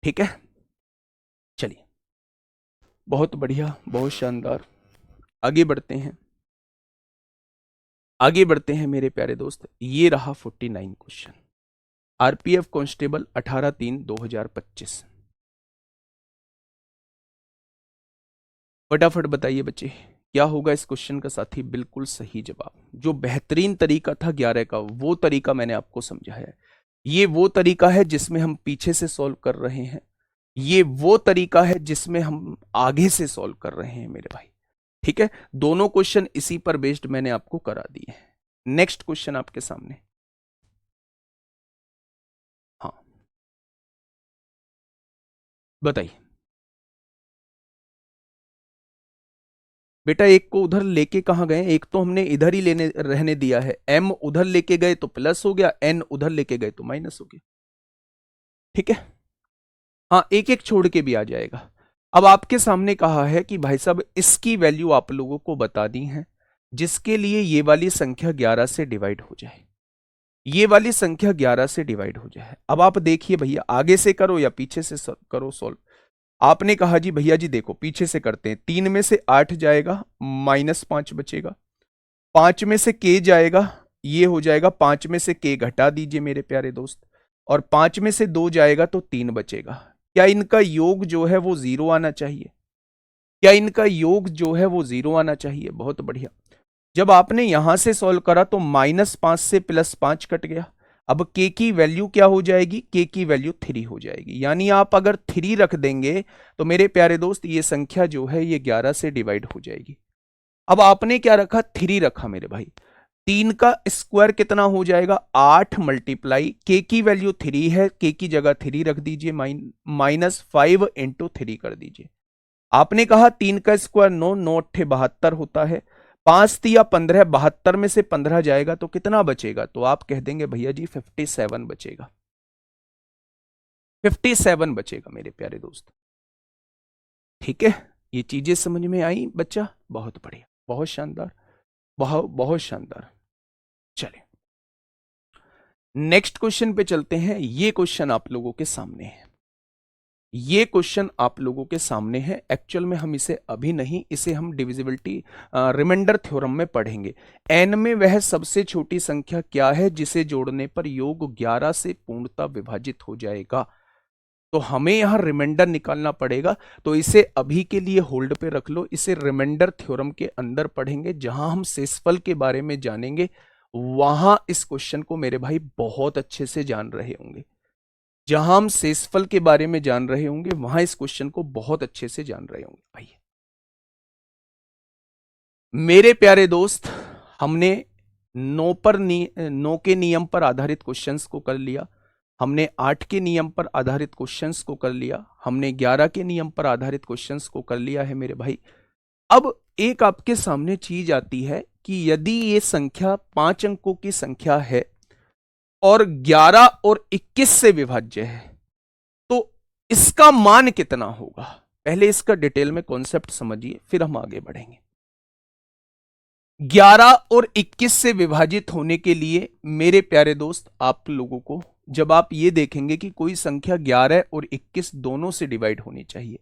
ठीक है, चलिए, बहुत बढ़िया, बहुत शानदार। आगे बढ़ते हैं, आगे बढ़ते हैं मेरे प्यारे दोस्त। ये रहा 49 क्वेश्चन, आरपीएफ कांस्टेबल 18/3/2025। फटाफट बताइए बच्चे, क्या होगा इस क्वेश्चन का साथी बिल्कुल सही जवाब। जो बेहतरीन तरीका था 11 का, वो तरीका मैंने आपको समझाया है। ये वो तरीका है जिसमें हम पीछे से सॉल्व कर रहे हैं, ये वो तरीका है जिसमें हम आगे से सॉल्व कर रहे हैं मेरे भाई। ठीक है, दोनों क्वेश्चन इसी पर बेस्ड मैंने आपको करा दिए हैं। नेक्स्ट क्वेश्चन आपके सामने, हाँ बताइए। बेटा एक को उधर लेके कहां गए, एक तो हमने इधर ही लेने रहने दिया है। m उधर लेके गए तो प्लस हो गया, n उधर लेके गए तो माइनस हो गया। ठीक है, हाँ एक एक छोड़ के भी आ जाएगा। अब आपके सामने कहा है कि भाई साहब इसकी वैल्यू आप लोगों को बता दी है, जिसके लिए ये वाली संख्या 11 से डिवाइड हो जाए, ये वाली संख्या 11 से डिवाइड हो जाए। अब आप देखिए भैया, आगे से करो या पीछे से करो सॉल्व। आपने कहा जी भैया जी देखो पीछे से करते हैं, 3 में से 8 जाएगा, -5 बचेगा। 5 में से k जाएगा, ये हो जाएगा, 5 में से k घटा दीजिए मेरे प्यारे दोस्त, और 5 में से 2 जाएगा तो 3 बचेगा। क्या इनका योग जो है वो 0 आना चाहिए? क्या इनका योग जो है वो 0 आना चाहिए? बहुत बढ़िया। जब आपने यहां से सॉल्व करा तो -5 से +5 कट गया। अब k की वैल्यू क्या हो जाएगी? k की वैल्यू 3 हो जाएगी। यानी आप अगर 3 रख देंगे तो मेरे प्यारे दोस्त ये संख्या जो है ये 11 से डिवाइड हो जाएगी। अब आपने क्या रखा? 3 रखा मेरे भाई। 3 का स्क्वायर कितना हो जाएगा? 8 मल्टीप्लाई k की वैल्यू 3 है, k की जगह 3 रख दीजिए, -5 इंटू 3 कर दीजिए। आपने कहा 3 का स्क्वायर 9, 9 8 72 होता है, 5 तिया 15, 72 में से 15 जाएगा तो कितना बचेगा? तो आप कह देंगे भैया जी 57 बचेगा, 57 बचेगा मेरे प्यारे दोस्त। ठीक है, ये चीजें समझ में आई बच्चा? बहुत बढ़िया, बहुत शानदार, बहुत बहुत शानदार। चलिए नेक्स्ट क्वेश्चन पे चलते हैं। ये क्वेश्चन आप लोगों के सामने है, ये क्वेश्चन आप लोगों के सामने है। एक्चुअल में हम इसे अभी नहीं, इसे हम डिविजिबिलिटी रिमाइंडर थ्योरम में पढ़ेंगे। n में वह सबसे छोटी संख्या क्या है जिसे जोड़ने पर योग 11 से पूर्णतः विभाजित हो जाएगा? तो हमें यहां रिमाइंडर निकालना पड़ेगा, तो इसे अभी के लिए होल्ड पे रख लो। इसे रिमाइंडर थ्योरम के अंदर पढ़ेंगे, जहां हम शेषफल के बारे में जानेंगे। वहां इस क्वेश्चन को मेरे भाई बहुत अच्छे से जान रहे होंगे। जहां हम शेषफल के बारे में जान रहे होंगे वहां इस क्वेश्चन को बहुत अच्छे से जान रहे होंगे। भाई मेरे प्यारे दोस्त, हमने 9 के नियम पर आधारित क्वेश्चंस को कर लिया, हमने 8 के नियम पर आधारित क्वेश्चंस को कर लिया, हमने 11 के नियम पर आधारित क्वेश्चंस को कर लिया है मेरे भाई। अब एक आपके सामने चीज आती है कि यदि ये संख्या 5 अंकों की संख्या है और 11 और 21 से विभाज्य है तो इसका मान कितना होगा? पहले इसका डिटेल में कॉन्सेप्ट समझिए, फिर हम आगे बढ़ेंगे। 11 और 21 से विभाजित होने के लिए मेरे प्यारे दोस्त आप लोगों को, जब आप ये देखेंगे कि कोई संख्या 11 और 21 दोनों से डिवाइड होनी चाहिए,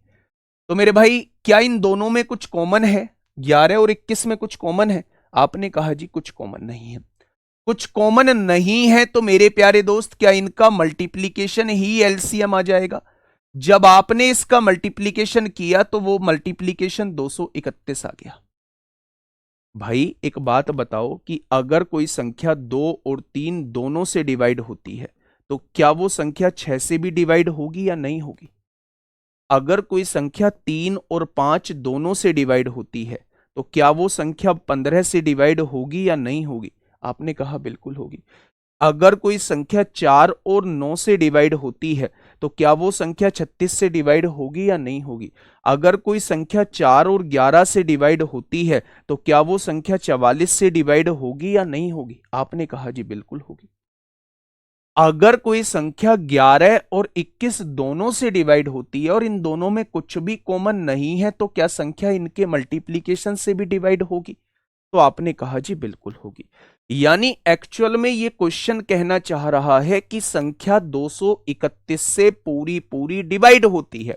तो मेरे भाई क्या इन दोनों में कुछ कॉमन है? 11 और 21 में कुछ कॉमन है? आपने कहा जी कुछ कॉमन नहीं है। कुछ कॉमन नहीं है तो मेरे प्यारे दोस्त क्या इनका मल्टीप्लीकेशन ही एलसीएम आ जाएगा? जब आपने इसका मल्टीप्लीकेशन किया तो वो मल्टीप्लीकेशन 231 आ गया। भाई एक बात बताओ कि अगर कोई संख्या 2 और 3 दोनों से डिवाइड होती है तो क्या वो संख्या 6 से भी डिवाइड होगी या नहीं होगी? अगर कोई संख्या 3 और 5 दोनों से डिवाइड होती है तो क्या वो संख्या 15 से डिवाइड होगी या नहीं होगी? आपने कहा बिल्कुल होगी। अगर कोई संख्या 4 और 9 से डिवाइड होती है तो क्या वो संख्या 36 से डिवाइड होगी या नहीं होगी? अगर कोई संख्या 4 और 11 से डिवाइड होती है तो क्या वो संख्या 44 से डिवाइड होगी या नहीं होगी? आपने कहा जी बिल्कुल होगी। अगर कोई संख्या 11 और 21 दोनों से डिवाइड होती है और इन दोनों में कुछ भी कॉमन नहीं है तो क्या संख्या इनके मल्टीप्लीकेशन से भी डिवाइड होगी? तो आपने कहा जी बिल्कुल होगी। यानी एक्चुअल में ये क्वेश्चन कहना चाह रहा है कि संख्या 231 से पूरी पूरी डिवाइड होती है।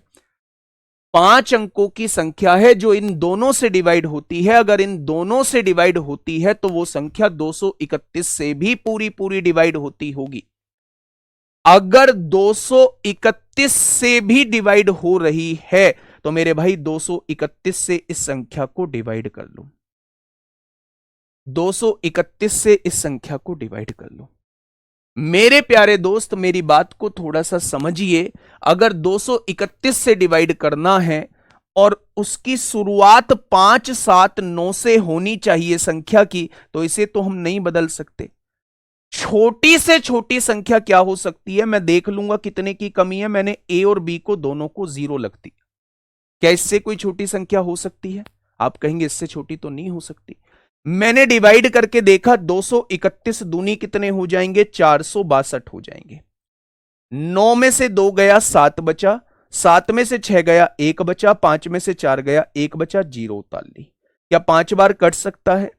5 अंकों की संख्या है जो इन दोनों से डिवाइड होती है। अगर इन दोनों से डिवाइड होती है तो वो संख्या 231 से भी पूरी पूरी डिवाइड होती होगी। अगर 231 से भी डिवाइड हो रही है तो मेरे भाई 231 से इस संख्या को डिवाइड कर लो। 231 से इस संख्या को डिवाइड कर लो। मेरे प्यारे दोस्त मेरी बात को थोड़ा सा समझिए। अगर 231 से डिवाइड करना है और उसकी शुरुआत 5 7 9 से होनी चाहिए संख्या की, तो इसे तो हम नहीं बदल सकते। छोटी से छोटी संख्या क्या हो सकती है, मैं देख लूंगा कितने की कमी है। मैंने ए और बी को दोनों को 0 लगती। क्या इससे कोई छोटी संख्या हो सकती है? आप कहेंगे इससे छोटी तो नहीं हो सकती। मैंने डिवाइड करके देखा, 231 दूनी कितने हो जाएंगे? 462 हो जाएंगे। 9 में से 2 गया 7 बचा, 7 में से 6 गया 1 बचा, 5 में से 4 गया 1 बचा, 0 उतार ली। क्या 5 बार कट सकता है?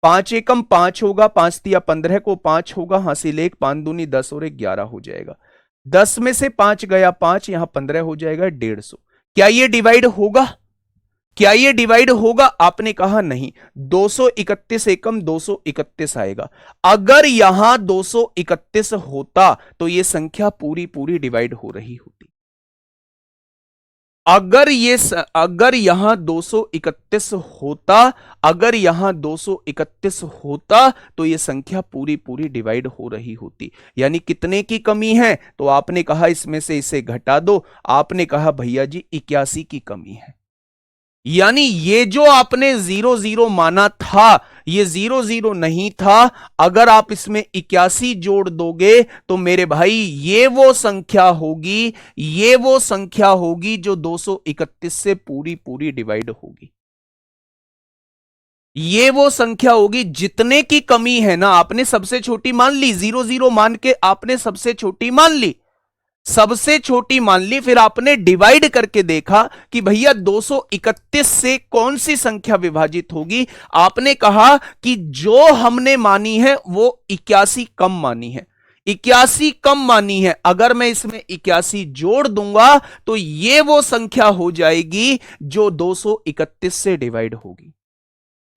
5 एकम 5 होगा, 5 तिया 15 को 5 होगा, हासिल 1, 5 दूनी 10 और 1 11 हो जाएगा। 10 में से 5 गया 5, यहां 15 हो जाएगा 150। क्या ये डिवाइड होगा? क्या ये डिवाइड होगा? आपने कहा नहीं। 231 एकम 231 आएगा। अगर यहां 231 होता तो यह संख्या पूरी पूरी डिवाइड हो रही होती। अगर यहां 231 होता, अगर यहां 231 होता तो यह संख्या पूरी पूरी डिवाइड हो रही होती। यानी कितने की कमी है? तो आपने कहा इसमें से इसे घटा दो। आपने कहा भैया जी 81 की कमी है। यानी ये जो आपने 0 0 माना था, ये 0 0 नहीं था। अगर आप इसमें 81 जोड़ दोगे तो मेरे भाई ये वो संख्या होगी, ये वो संख्या होगी जो 231 से पूरी पूरी डिवाइड होगी। ये वो संख्या होगी जितने की कमी है ना, आपने सबसे छोटी मान ली, 0 0 मान के आपने सबसे छोटी मान ली, सबसे छोटी मान ली। फिर आपने डिवाइड करके देखा कि भैया 231 से कौन सी संख्या विभाजित होगी। आपने कहा कि जो हमने मानी है वो 81 कम मानी है, 81 कम मानी है। अगर मैं इसमें 81 जोड़ दूंगा तो ये वो संख्या हो जाएगी जो 231 से डिवाइड होगी।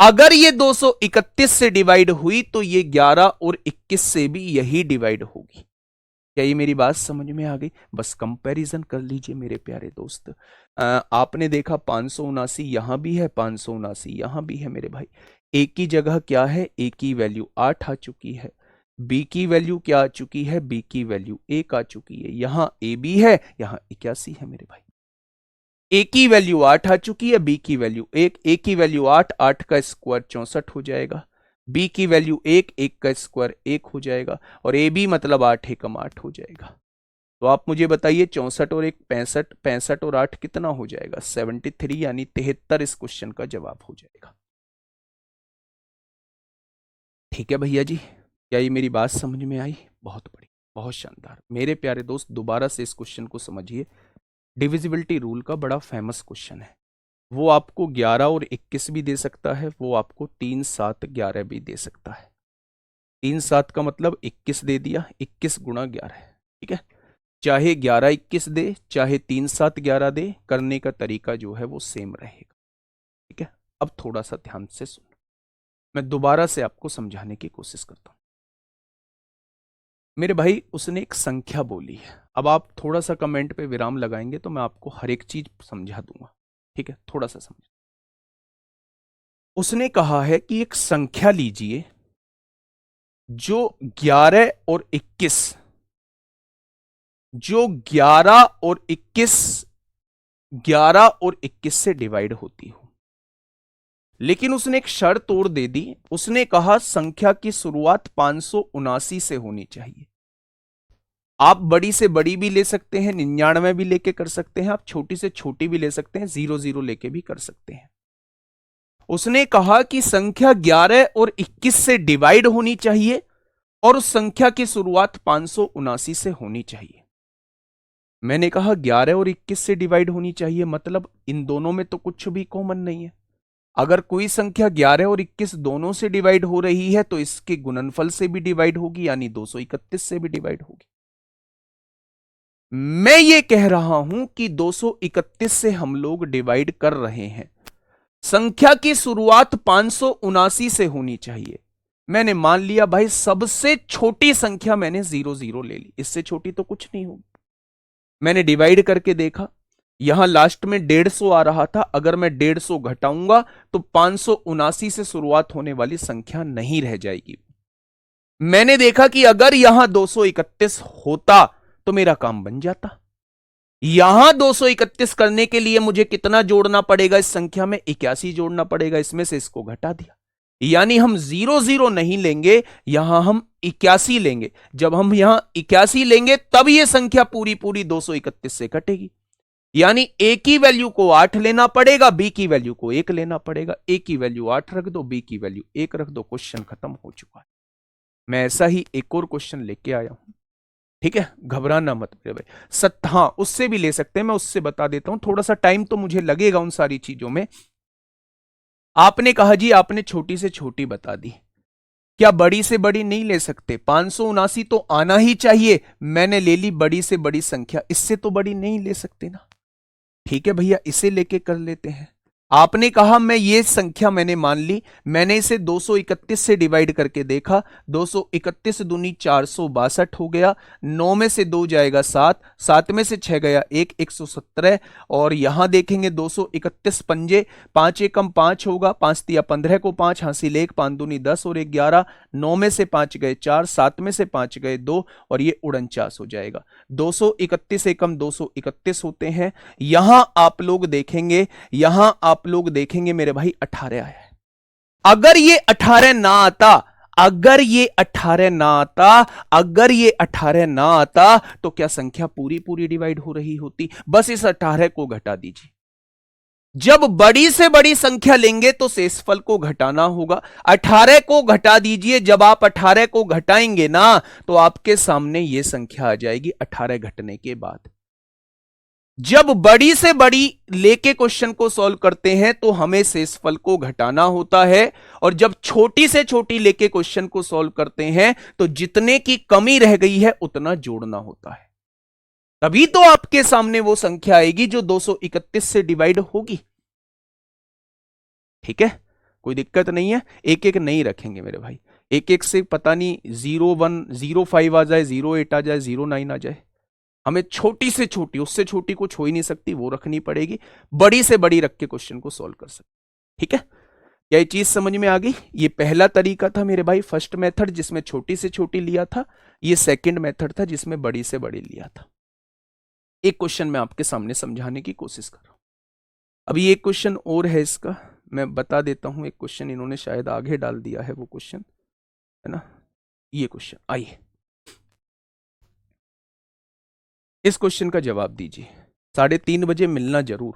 अगर ये 231 से डिवाइड हुई तो ये 11 और 21 से भी यही डिवाइड होगी। क्या ये मेरी बात समझ में आ गई? बस कंपैरिजन कर लीजिए मेरे प्यारे दोस्त। आपने देखा 579 यहां भी है, 579 यहां भी है मेरे भाई। ए की जगह क्या है? ए की वैल्यू 8 आ चुकी है। बी की वैल्यू क्या आ चुकी है? बी की वैल्यू 1 आ चुकी है। यहां ए बी है, यहां 81 है मेरे भाई। ए की वैल्यू 8 आ चुकी है, बी की वैल्यू 1, ए की वैल्यू 8, 8 का स्क्वायर 64 हो जाएगा। बी की वैल्यू 1, 1 का स्क्वायर 1 हो जाएगा। और ए बी मतलब 8 एकम 8 हो जाएगा। तो आप मुझे बताइए 64 और 1 65, 65 और 8 कितना हो जाएगा? 73, यानी 73 इस क्वेश्चन का जवाब हो जाएगा। ठीक है भैया जी, क्या ये मेरी बात समझ में आई? बहुत बढ़िया, बहुत शानदार। मेरे प्यारे दोस्त दोबारा से इस क्वेश्चन को समझिए। डिविजिबिलिटी रूल का बड़ा फेमस क्वेश्चन है। वो आपको 11 और 21 भी दे सकता है, वो आपको 3 7 11 भी दे सकता है। 3 7 का मतलब 21 दे दिया, 21 गुणा 11, ठीक है। चाहे 11 21 दे, चाहे 3 7 11 दे, करने का तरीका जो है वो सेम रहेगा, ठीक है। अब थोड़ा सा ध्यान से सुनो, मैं दोबारा से आपको समझाने की कोशिश करता हूं। मेरे भाई उसने एक संख्या बोली है। अब आप थोड़ा सा कमेंट पे विराम लगाएंगे तो मैं आपको हर एक चीज समझा दूंगा, ठीक है। थोड़ा सा समझ। उसने कहा है कि एक संख्या लीजिए जो 11 और 21, जो 11 और 21, 11 और 21 से डिवाइड होती हो। लेकिन उसने एक शर्त और दे दी, उसने कहा संख्या की शुरुआत 579 से होनी चाहिए। आप बड़ी से बड़ी भी ले सकते हैं, 99 भी लेके कर सकते हैं, आप छोटी से छोटी भी ले सकते हैं, 00 लेके भी कर सकते हैं। उसने कहा कि संख्या 11 और 21 से डिवाइड होनी चाहिए और उस संख्या की शुरुआत 579 से होनी चाहिए। मैंने कहा 11 और 21 से डिवाइड होनी चाहिए, मतलब इन दोनों में तो कुछ भी कॉमन नहीं है। अगर कोई संख्या 11 और 21 दोनों से डिवाइड हो रही है तो इसके गुणनफल से भी डिवाइड होगी, यानी 231 से भी डिवाइड होगी। मैं ये कह रहा हूं कि 231 से हम लोग डिवाइड कर रहे हैं, संख्या की शुरुआत 579 से होनी चाहिए। मैंने मान लिया भाई सबसे छोटी संख्या मैंने 00 ले ली, इससे छोटी तो कुछ नहीं होगी। मैंने डिवाइड करके देखा, यहां लास्ट में 150 आ रहा था, अगर मैं 150 घटाऊंगा तो 579 से शुरुआत होने वाली संख्या नहीं रह जाएगी। मैंने देखा कि अगर यहां 231 होता तो मेरा काम बन जाता। यहां 231 करने के लिए मुझे कितना जोड़ना पड़ेगा इस संख्या में? 81 जोड़ना पड़ेगा, इसमें से इसको घटा दिया, यानी हम 00 नहीं लेंगे, यहां हम 81 लेंगे। जब हम यहां 81 लेंगे तब यह संख्या पूरी पूरी 231 से कटेगी, यानी ए की वैल्यू को 8 लेना पड़ेगा, बी की वैल्यू को 1 लेना पड़ेगा। ए की वैल्यू 8 रख दो, बी की वैल्यू 1 रख दो, क्वेश्चन खत्म हो चुका है। मैं ऐसा ही एक और क्वेश्चन लेके आया हूं, ठीक है, घबराना मत मेरे भाई। हाँ, उससे भी ले सकते हैं, मैं उससे बता देता हूं, थोड़ा सा टाइम तो मुझे लगेगा उन सारी चीजों में। आपने कहा जी आपने छोटी से छोटी बता दी, क्या बड़ी से बड़ी नहीं ले सकते? 579 तो आना ही चाहिए, मैंने ले ली बड़ी से बड़ी संख्या, इससे तो बड़ी नहीं ले सकते ना। ठीक है भैया, इसे लेके कर लेते हैं। आपने कहा मैं ये संख्या मैंने मान ली, मैंने इसे 231 से डिवाइड करके देखा, 231 दूनी 462 हो गया, 9 में से 2 जाएगा 7, 7 में से 6 गया 1, 117। और यहां देखेंगे 231 पंजे, 5 एकम 5 होगा, 5 तिया 15 को 5 हासिल 1, 5 दूनी 10 और 1 11, 9 में से 5 गए 4, 7 में से 5 गए 2 और ये 49 हो जाएगा। 231 एकम 231 होते हैं। यहां आप लोग देखेंगे, यहां आप लोग देखेंगे मेरे भाई 18 आया है। अगर ये 18 ना आता, अगर ये 18 ना आता, अगर ये 18 ना आता तो क्या संख्या पूरी पूरी डिवाइड हो रही होती? बस इस 18 को घटा दीजिए। जब बड़ी से बड़ी संख्या लेंगे तो शेषफल को घटाना होगा। 18 को घटा दीजिए, जब आप 18 को घटाएंगे ना तो आपके सामने यह संख्या आ जाएगी 18 घटने के बाद। जब बड़ी से बड़ी लेके क्वेश्चन को सॉल्व करते हैं तो हमें शेषफल को घटाना होता है, और जब छोटी से छोटी लेके क्वेश्चन को सॉल्व करते हैं तो जितने की कमी रह गई है उतना जोड़ना होता है। तभी तो आपके सामने वो संख्या आएगी जो 231 से डिवाइड होगी। ठीक है, कोई दिक्कत नहीं है, एक एक नहीं रखेंगे मेरे भाई, एक एक से पता नहीं 01 05 आ जाए, 08 आ जाए, 09 आ जाए, हमें छोटी से छोटी, उससे छोटी कुछ हो ही नहीं सकती, वो रखनी पड़ेगी, बड़ी से बड़ी रख के क्वेश्चन को सॉल्व कर सकते। ठीक है, क्या ये चीज समझ में आ गई? ये पहला तरीका था मेरे भाई, फर्स्ट मेथड, जिसमें छोटी से छोटी लिया था। ये सेकंड मेथड था जिसमें बड़ी से बड़ी लिया था। एक क्वेश्चन मैं आपके सामने समझाने की कोशिश कर रहा हूं। अभी एक क्वेश्चन और है इसका, मैं बता देता हूं। एक क्वेश्चन इन्होंने शायद आगे डाल दिया है, वो क्वेश्चन है ना, ये क्वेश्चन। आइए इस क्वेश्चन का जवाब दीजिए। 3:30 बजे मिलना जरूर,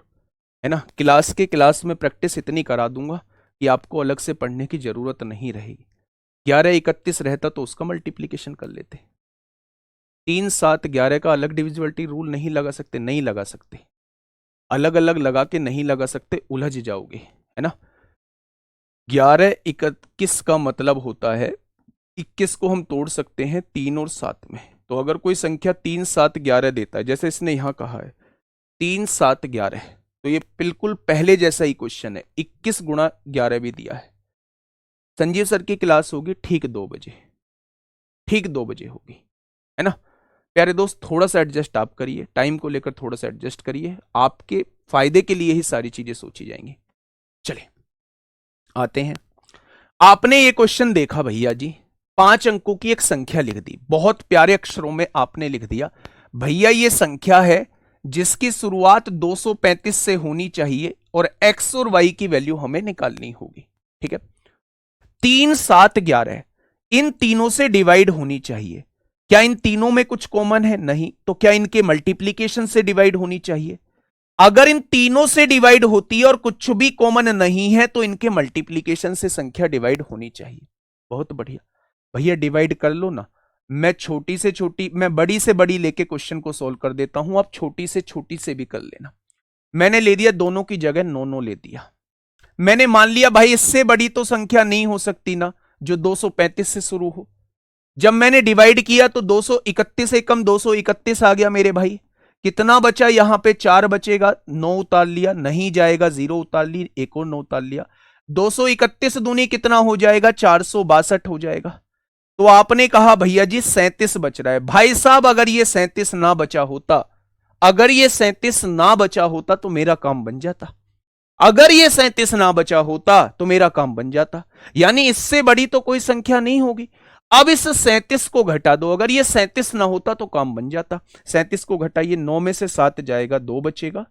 है ना। क्लास में प्रैक्टिस इतनी करा दूंगा कि आपको अलग से पढ़ने की जरूरत नहीं रहेगी। 11 31 रहता तो उसका मल्टीप्लीकेशन कर लेते। 3 7 11 का अलग डिविजिबिलिटी रूल नहीं लगा सकते, नहीं लगा सकते, अलग अलग लगा के नहीं लगा सकते, उलझ जाओगे, है ना। 11 21 का मतलब होता है 21 को हम तोड़ सकते हैं 3 और 7 में। तो अगर कोई संख्या 3 7 11 देता है, जैसे इसने यहां कहा है 3 7 11, तो ये बिल्कुल पहले जैसा ही क्वेश्चन है, 21 गुणा 11 भी दिया है। संजीव सर की क्लास होगी ठीक 2 बजे, ठीक 2 बजे होगी, है ना। प्यारे दोस्त, थोड़ा सा एडजस्ट आप करिए, टाइम को लेकर थोड़ा सा एडजस्ट करिए, आपके फायदे के लिए ही सारी चीजें सोची जाएंगी। चलिए आते हैं। आपने ये क्वेश्चन देखा भैया जी, 5 अंकों की एक संख्या लिख दी, बहुत प्यारे अक्षरों में आपने लिख दिया भैया ये संख्या है जिसकी शुरुआत 235 से होनी चाहिए और x और y की वैल्यू हमें निकालनी होगी। ठीक है, 3 7 11 इन तीनों से डिवाइड होनी चाहिए। क्या इन तीनों में कुछ कॉमन है? नहीं। तो क्या इनके मल्टीप्लीकेशन से डिवाइड होनी चाहिए? अगर इन तीनों से डिवाइड होती है और कुछ भी कॉमन नहीं है तो इनके मल्टीप्लीकेशन से संख्या डिवाइड होनी चाहिए। बहुत बढ़िया भैया, डिवाइड कर लो ना। मैं छोटी से छोटी, मैं बड़ी से बड़ी लेके क्वेश्चन को सोल्व कर देता हूं, आप छोटी से छोटी से भी कर लेना। मैंने ले दिया दोनों की जगह 9 9 ले दिया। मैंने मान लिया भाई इससे बड़ी तो संख्या नहीं हो सकती ना जो 235 से शुरू हो। जब मैंने डिवाइड किया तो 231 से कम 231 आ गया मेरे भाई। कितना बचा यहां पे? 4 बचेगा। 9 उतार लिया, नहीं जाएगा, 0 उतार ली, एक और 9 उतार लिया। 231 दूनी कितना हो जाएगा? 462 हो जाएगा। तो आपने कहा भैया जी 37 बच रहा है। भाई साहब अगर ये 37 ना बचा होता, अगर ये 37 ना बचा होता तो मेरा काम बन जाता। अगर ये 37 ना बचा होता तो मेरा काम बन जाता। यानी इससे बड़ी तो कोई संख्या नहीं होगी। अब इस 37 को घटा दो, अगर ये 37 ना होता तो काम बन जाता। 37 को घटाइए, 9 में से 7 जाएगा, 2 बचेगा,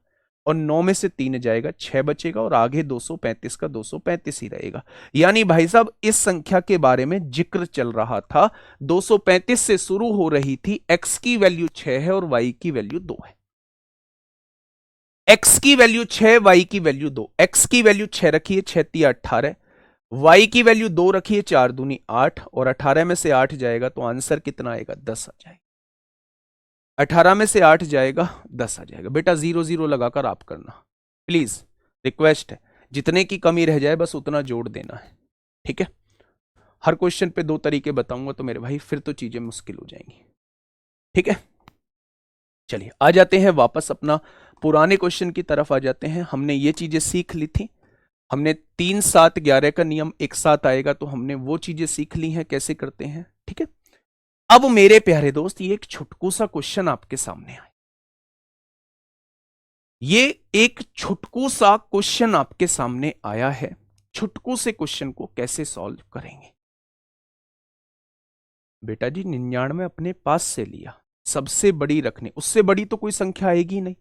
और 9 में से 3 जाएगा, 6 बचेगा, और आगे 235 का 235 ही रहेगा। यानी भाई साहब इस संख्या के बारे में जिक्र चल रहा था। 235 से शुरू हो रही थी, x की वैल्यू 6 है और y की वैल्यू 2 है। x की वैल्यू 6, y की वैल्यू 2। x की वैल्यू 6 रखिए, 6 तिया 18, y की वैल्यू 2 रखिए, 4 दूनी 8, और 18 में से 8 जाएगा तो आंसर कितना आएगा? 10 आ जाएगा। 18 में से 8 जाएगा, 10 आ जाएगा। बेटा 0 0 लगाकर आप करना प्लीज, रिक्वेस्ट है। जितने की कमी रह जाए बस उतना जोड़ देना है। ठीक है, हर क्वेश्चन पे 2 तरीके बताऊंगा तो मेरे भाई फिर तो चीजें मुश्किल हो जाएंगी। ठीक है, चलिए आ जाते हैं वापस अपना पुराने क्वेश्चन की तरफ आ जाते हैं। हमने ये चीजें सीख ली थी। हमने 3 7 11 का नियम एक साथ आएगा तो हमने वो चीजें सीख ली हैं कैसे करते हैं। ठीक है, अब मेरे प्यारे दोस्त ये एक छुटकू सा क्वेश्चन आपके सामने आए। ये एक छुटकू सा क्वेश्चन आपके सामने आया है। छुटकू से क्वेश्चन को कैसे सॉल्व करेंगे? बेटा जी 99 अपने पास से लिया, सबसे बड़ी रखने, उससे बड़ी तो कोई संख्या आएगी नहीं।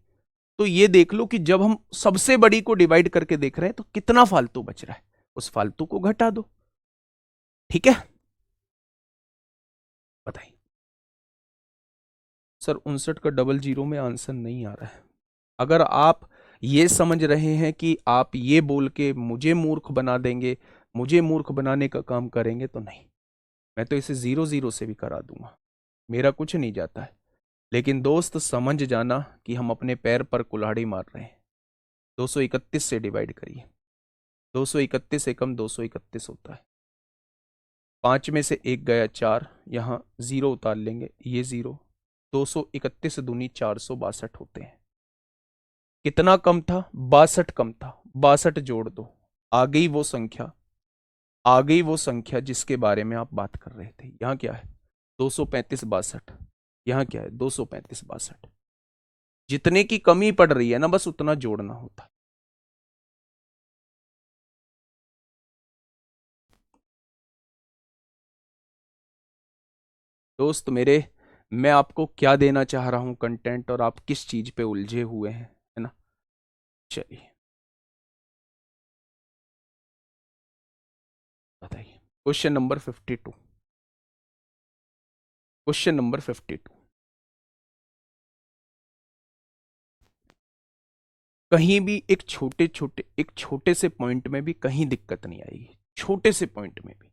तो ये देख लो कि जब हम सबसे बड़ी को डिवाइड करके देख रहे हैं तो कितना फालतू बच रहा है, उस फालतू को घटा दो। ठीक है, बताइए सर 59 का डबल जीरो में आंसर नहीं आ रहा है। अगर आप ये समझ रहे हैं कि आप ये बोल के मुझे मूर्ख बना देंगे, मुझे मूर्ख बनाने का काम करेंगे तो नहीं, मैं तो इसे 0 0 से भी करा दूंगा, मेरा कुछ नहीं जाता है। लेकिन दोस्त समझ जाना कि हम अपने पैर पर कुल्हाड़ी मार रहे हैं। 231 से डिवाइड करिए, 231 एकम 231 होता है। 5 में से 1 गया 4, यहां 0 उतार लेंगे, ये 0। 231 दूनी 462 होते हैं। कितना कम था? 62 कम था। 62 जोड़ दो, आ गई वो संख्या, आ गई वो संख्या जिसके बारे में आप बात कर रहे थे। यहां क्या है? 235 62। यहां क्या है? 235 62। जितने की कमी पड़ रही है ना बस उतना जोड़ना होता है। दोस्त मेरे, मैं आपको क्या देना चाह रहा हूं कंटेंट, और आप किस चीज पे उलझे हुए हैं, है ना? चलिए बताइए, क्वेश्चन नंबर 52। क्वेश्चन नंबर 52, कहीं भी एक छोटे से पॉइंट में भी कहीं दिक्कत नहीं आएगी, छोटे से पॉइंट में भी।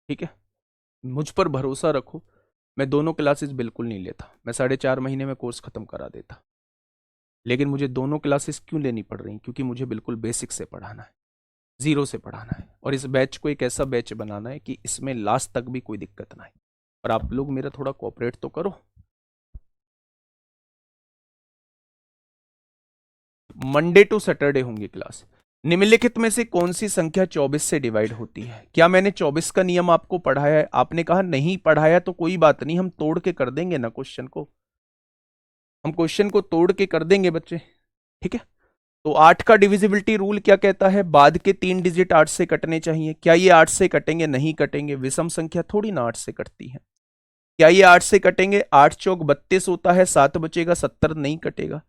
ठीक है, मुझ पर भरोसा रखो। मैं दोनों क्लासेस बिल्कुल नहीं लेता, मैं 4.5 महीने में कोर्स खत्म करा देता। लेकिन मुझे दोनों क्लासेस क्यों लेनी पड़ रही? क्योंकि मुझे बिल्कुल बेसिक से पढ़ाना है, 0 से पढ़ाना है, और इस बैच को एक ऐसा बैच बनाना है कि इसमें लास्ट तक भी कोई दिक्कत ना आए। और आप लोग मेरा थोड़ा कोऑपरेट तो करो। मंडे टू सैटरडे होंगी क्लास। निम्नलिखित में से कौन सी संख्या 24 से डिवाइड होती है? क्या मैंने 24 का नियम आपको पढ़ाया है? आपने कहा नहीं पढ़ाया, तो कोई बात नहीं, हम तोड़ के कर देंगे ना क्वेश्चन को, हम क्वेश्चन को तोड़ के कर देंगे बच्चे। ठीक है, तो 8 का डिविजिबिलिटी रूल क्या कहता है? बाद के 3 डिजिट 8 से कटने चाहिए। क्या ये 8 से कटेंगे? नहीं कटेंगे, विषम संख्या थोड़ी ना 8 से कटती है। क्या ये 8 से कटेंगे? 8 चौक 32 होता है, 7 बचेगा, 70 नहीं कटेगा।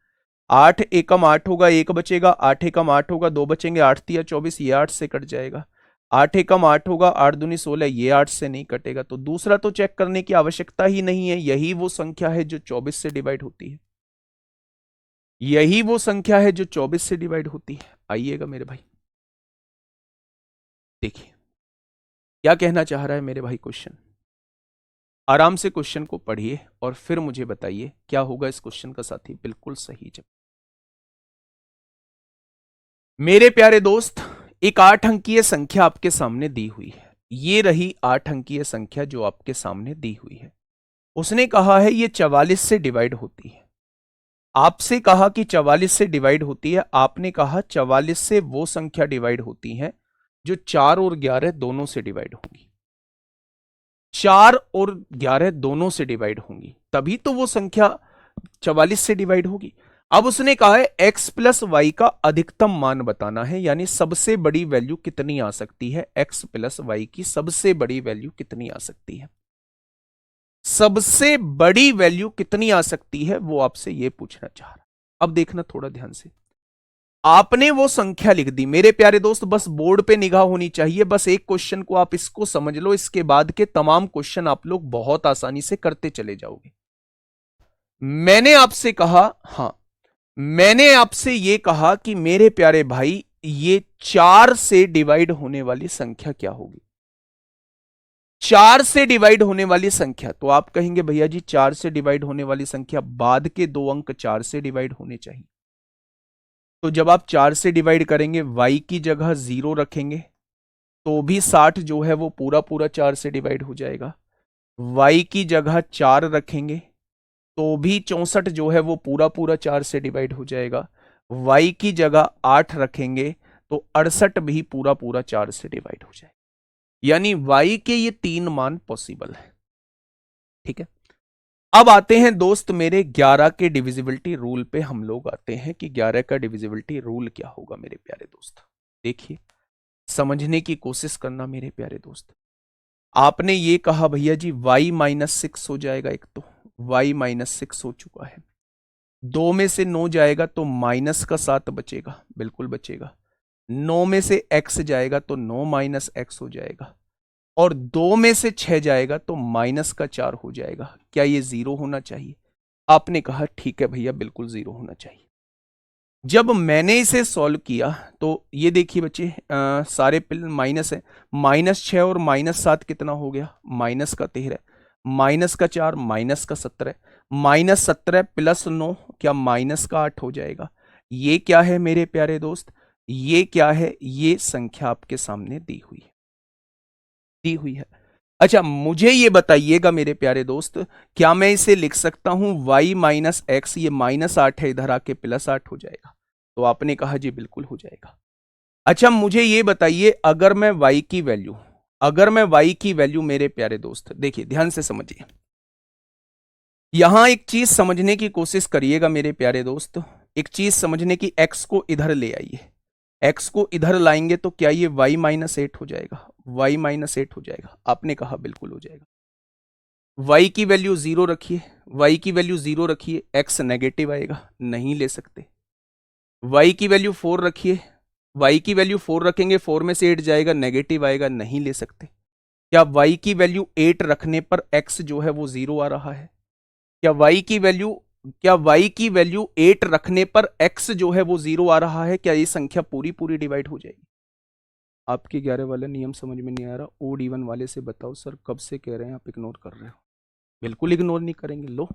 8 एकम 8 होगा, 1 बचेगा, 8 एकम 8 होगा, 2 बचेंगे, 8 तिया 24, ये 8 से कट जाएगा। 8 एकम 8 होगा, 8 दूनी 16, ये 8 से नहीं कटेगा। तो दूसरा तो चेक करने की आवश्यकता ही नहीं है, यही वो संख्या है जो 24 से डिवाइड होती है, यही वो संख्या है जो 24 से डिवाइड होती है। आइएगा मेरे भाई, देखिए क्या कहना चाह रहा है मेरे भाई क्वेश्चन। आराम से क्वेश्चन को पढ़िए और फिर मुझे बताइए क्या होगा इस क्वेश्चन का साथी। बिल्कुल सही जवाब। मेरे प्यारे दोस्त, एक 8 अंकीय संख्या आपके सामने दी हुई है। ये रही 8 अंकीय संख्या जो आपके सामने दी हुई है। उसने कहा है ये 44 से डिवाइड होती है। आपसे कहा कि 44 से डिवाइड होती है, आपने कहा 44 से वो संख्या डिवाइड होती है जो 4 और 11 दोनों से डिवाइड होंगी। 4 और 11 दोनों से डिवाइड होंगी, तभी तो वो संख्या 44 से डिवाइड होगी। अब उसने कहा है x प्लस वाई का अधिकतम मान बताना है, यानी सबसे बड़ी वैल्यू कितनी आ सकती है, x प्लस वाई की सबसे बड़ी वैल्यू कितनी आ सकती है, सबसे बड़ी वैल्यू कितनी आ सकती है, वो आपसे ये पूछना चाह रहा। अब देखना थोड़ा ध्यान से, आपने वो संख्या लिख दी मेरे प्यारे दोस्त, बस बोर्ड पे निगाह होनी चाहिए, बस एक क्वेश्चन को आप इसको समझ लो, इसके बाद के तमाम क्वेश्चन आप लोग बहुत आसानी से करते चले जाओगे। मैंने आपसे कहा, हां मैंने आपसे यह कहा कि मेरे प्यारे भाई ये 4 से डिवाइड होने वाली संख्या क्या होगी, 4 से डिवाइड होने वाली संख्या। तो आप कहेंगे भैया जी 4 से डिवाइड होने वाली संख्या बाद के 2 अंक 4 से डिवाइड होने चाहिए। तो जब आप 4 से डिवाइड करेंगे, y की जगह 0 रखेंगे तो भी 60 जो है वो पूरा पूरा 4 से डिवाइड हो जाएगा। y की जगह 4 रखेंगे तो भी 64 जो है वो पूरा पूरा 4 से डिवाइड हो जाएगा। y की जगह 8 रखेंगे तो 68 भी पूरा पूरा 4 से डिवाइड हो जाएगा। यानी y के ये 3 मान पॉसिबल है। ठीक है, अब आते हैं दोस्त मेरे 11 के डिविजिबिलिटी रूल पे। हम लोग आते हैं कि 11 का डिविजिबिलिटी रूल क्या होगा मेरे प्यारे दोस्त। देखिए, समझने की कोशिश करना मेरे प्यारे दोस्त। आपने ये कहा भैया जी y-6 हो जाएगा, एक तो y-6 हो चुका है, 2 में से 9 जाएगा तो माइनस का 7 बचेगा, बिल्कुल बचेगा। 9 में से x जाएगा तो 9 माइनस x हो जाएगा, और 2 में से 6 जाएगा तो माइनस का 4 हो जाएगा। क्या ये 0 होना चाहिए? आपने कहा ठीक है भैया बिल्कुल 0 होना चाहिए। जब मैंने इसे सॉल्व किया तो ये देखिए बच्चे, सारे माइनस है, -6 और -7 कितना हो गया, -13, -4 -17, -17 + 9 क्या -8 हो जाएगा। ये क्या है मेरे प्यारे दोस्त, ये क्या है, ये संख्या आपके सामने दी हुई है, दी हुई है। अच्छा मुझे ये बताइएगा मेरे प्यारे दोस्त, क्या मैं इसे लिख सकता हूं y-x, ये -8 है, इधर आके +8 हो जाएगा। तो आपने कहा जी बिल्कुल हो जाएगा। अच्छा मुझे ये बताइए, अगर मैं y की वैल्यू, अगर मैं y की वैल्यू मेरे प्यारे दोस्त, देखिए ध्यान से समझिए, यहां एक चीज समझने की कोशिश करिएगा मेरे प्यारे दोस्त, एक चीज समझने की, x को इधर ले आइए, x को इधर लाएंगे तो क्या ये y-8 हो जाएगा, y-8 हो जाएगा। आपने कहा बिल्कुल हो जाएगा। y की वैल्यू 0 रखिए, y की वैल्यू 0 रखिए, x नेगेटिव आएगा, नहीं ले सकते। y की वैल्यू 4 रखिए, y की वैल्यू 4 रखेंगे, 4 में से 8 जाएगा, नेगेटिव आएगा, नहीं ले सकते। क्या y की वैल्यू 8 रखने पर x जो है वो 0 आ रहा है? क्या y की वैल्यू, क्या y की वैल्यू 8 रखने पर x जो है वो 0 आ रहा है? क्या ये संख्या पूरी पूरी डिवाइड हो जाएगी? आपके 11 वाला नियम समझ में नहीं आ रहा, ओड इवन वाले से बताओ सर, कब से कह रहे हैं आप इग्नोर कर रहे हो। बिल्कुल इग्नोर नहीं करेंगे, लो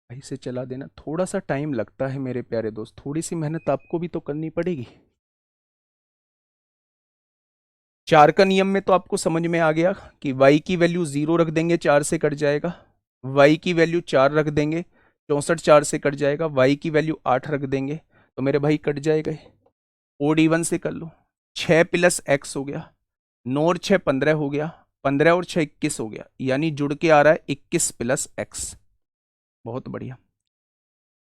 भाई से चला देना। थोड़ा सा टाइम लगता है मेरे प्यारे दोस्त, थोड़ी सी मेहनत आपको भी तो करनी पड़ेगी। 4 का नियम में तो आपको समझ में आ गया कि y की वैल्यू 0 रख देंगे, 4 से कट जाएगा, y की वैल्यू 4 रख देंगे, 64 4 से कट जाएगा, y की वैल्यू 8 रख देंगे तो मेरे भाई कट जाएगा। ओड इवन से कर लो, 6 + x हो गया, 9 और 6 15 हो गया, 15 और 6 21 हो गया, यानी जुड़ के आ रहा है 21 + x। बहुत बढ़िया।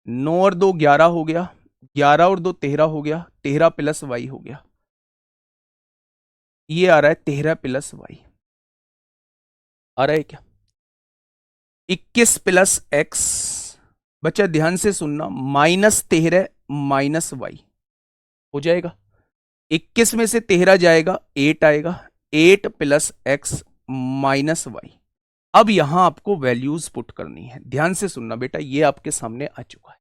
9 और 2 11 हो गया, 11 और 2 13 हो गया, 13 + y हो गया, ये आ रहा है 13 + y। आ रहा है क्या? 21 प्लस एक्स, बच्चा ध्यान से सुनना, -13 माइनस वाई हो जाएगा। 21 में से 13 जाएगा, 8 आएगा, 8 प्लस एक्स माइनस वाई। अब यहां आपको वैल्यूज पुट करनी है, ध्यान से सुनना बेटा, ये आपके सामने आ चुका है।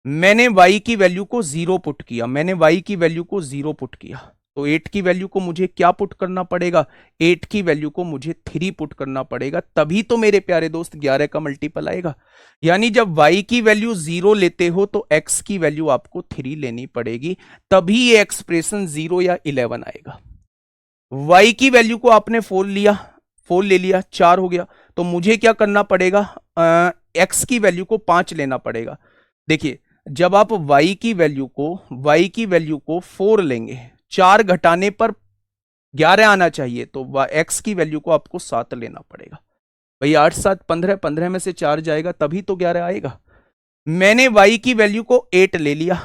मैंने y की वैल्यू को 0 पुट किया, मैंने y की वैल्यू को 0 पुट किया, तो 8 की वैल्यू को मुझे क्या पुट करना पड़ेगा, 8 की वैल्यू को मुझे 3 पुट करना पड़ेगा, तभी तो मेरे प्यारे दोस्त 11 का मल्टीपल आएगा। यानी जब y की वैल्यू 0 लेते हो तो x की वैल्यू आपको 3 लेनी पड़ेगी, तभी ये एक्सप्रेशन 0 या 11 आएगा। y की वैल्यू को आपने 4 लिया, 4 ले लिया, 4 हो गया, तो मुझे क्या करना पड़ेगा, x की वैल्यू को 5 लेना पड़ेगा। देखिए, जब आप y की वैल्यू को 4 लेंगे, 4 घटाने पर 11 आना चाहिए, तो x की वैल्यू को आपको 7 लेना पड़ेगा। भाई 8 7 15, 15 में से 4 जाएगा तभी तो 11 आएगा। मैंने y की वैल्यू को 8 ले लिया,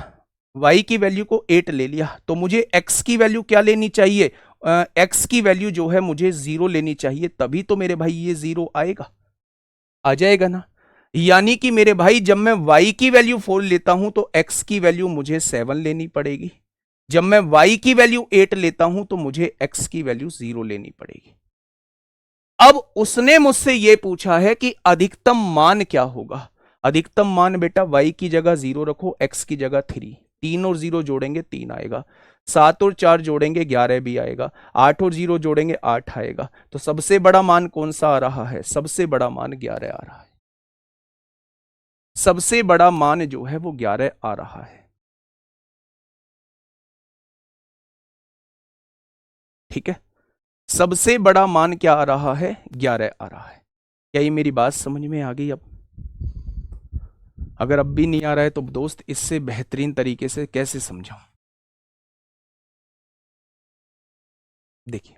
y की वैल्यू को 8 ले लिया, तो मुझे x की वैल्यू क्या लेनी चाहिए, x की वैल्यू जो है मुझे 0 लेनी चाहिए, तभी तो मेरे भाई ये 0 आएगा, आ जाएगा ना। यानी कि मेरे भाई जब मैं y की वैल्यू 4 लेता हूं तो x की वैल्यू मुझे 7 लेनी पड़ेगी, जब मैं y की वैल्यू 8 लेता हूं तो मुझे x की वैल्यू 0 लेनी पड़ेगी। अब उसने मुझसे यह पूछा है कि अधिकतम मान क्या होगा। अधिकतम मान बेटा y की जगह 0 रखो, x की जगह 3, 3 और 0 जोड़ेंगे 3 आएगा, 7 और 4 जोड़ेंगे 11 भी आएगा, 8 और 0 जोड़ेंगे 8 आएगा। तो सबसे बड़ा मान कौन सा आ रहा है, सबसे बड़ा मान 11 आ रहा है, सबसे बड़ा मान जो है वो 11 आ रहा है। ठीक है, सबसे बड़ा मान क्या आ रहा है, 11 आ रहा है। क्या ये मेरी बात समझ में आ गई अब? अगर अब भी नहीं आ रहा है तो दोस्त इससे बेहतरीन तरीके से कैसे समझाऊं। देखिए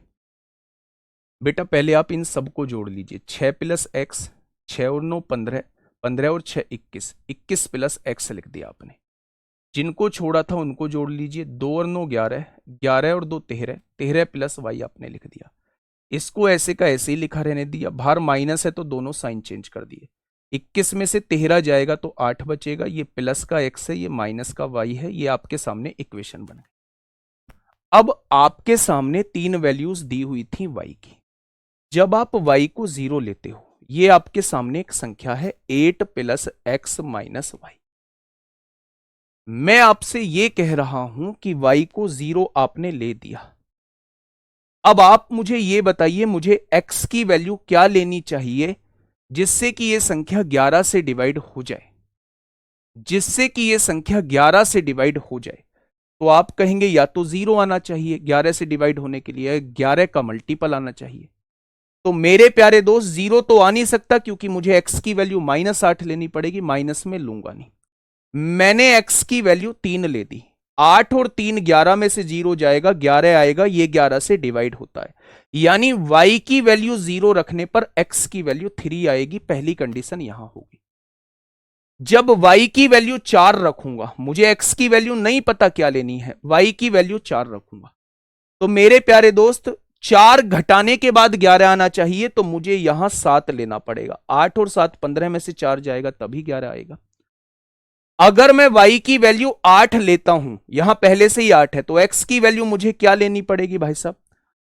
बेटा, पहले आप इन सबको जोड़ लीजिए, 6 प्लस एक्स, 6 और 9 15, 15 और 6 21, 21 प्लस एक्स लिख दिया आपने। जिनको छोड़ा था उनको जोड़ लीजिए, 2 और 9 11, 11 और 2 13, 13 प्लस वाई आपने लिख दिया। इसको ऐसे का ऐसे ही लिखा रहने दिया, बाहर माइनस है तो दोनों साइन चेंज कर दिए। 21 में से 13 जाएगा तो 8 बचेगा, ये प्लस का एक्स है, ये माइनस का वाई है, ये आपके सामने इक्वेशन बन गई। अब आपके सामने 3 वैल्यूज दी हुई थी वाई की, जब आप y को 0 लेते हो, ये आपके सामने एक संख्या है 8 प्लस एक्स माइनस वाई। मैं आपसे ये कह रहा हूं कि y को 0 आपने ले दिया। अब आप मुझे ये बताइए, मुझे x की वैल्यू क्या लेनी चाहिए जिससे कि ये संख्या 11 से डिवाइड हो जाए, जिससे कि ये संख्या 11 से डिवाइड हो जाए। तो आप कहेंगे या तो 0 आना चाहिए, 11 से डिवाइड होने के लिए 11 का मल्टीपल आना चाहिए। तो मेरे प्यारे दोस्त 0 तो आ नहीं सकता, क्योंकि मुझे x की वैल्यू -8 लेनी पड़ेगी, माइनस में लूंगा नहीं। मैंने x की वैल्यू 3 ले दी, 8 और 3 11 में से 0 जाएगा, 11 आएगा, ये 11 से डिवाइड होता है। यानी y की वैल्यू 0 रखने पर x की वैल्यू 3 आएगी, पहली कंडीशन यहां होगी। जब y की वैल्यू 4 रखूंगा, मुझे x की वैल्यू नहीं पता क्या लेनी है, y की वैल्यू 4 रखूंगा, तो मेरे प्यारे दोस्त 4 घटाने के बाद 11 आना चाहिए, तो मुझे यहां 7 लेना पड़ेगा। 8 और 7 15 में से 4 जाएगा तभी 11 आएगा। अगर मैं y की वैल्यू 8 लेता हूं, यहां पहले से ही 8 है, तो x की वैल्यू मुझे क्या लेनी पड़ेगी भाई साहब,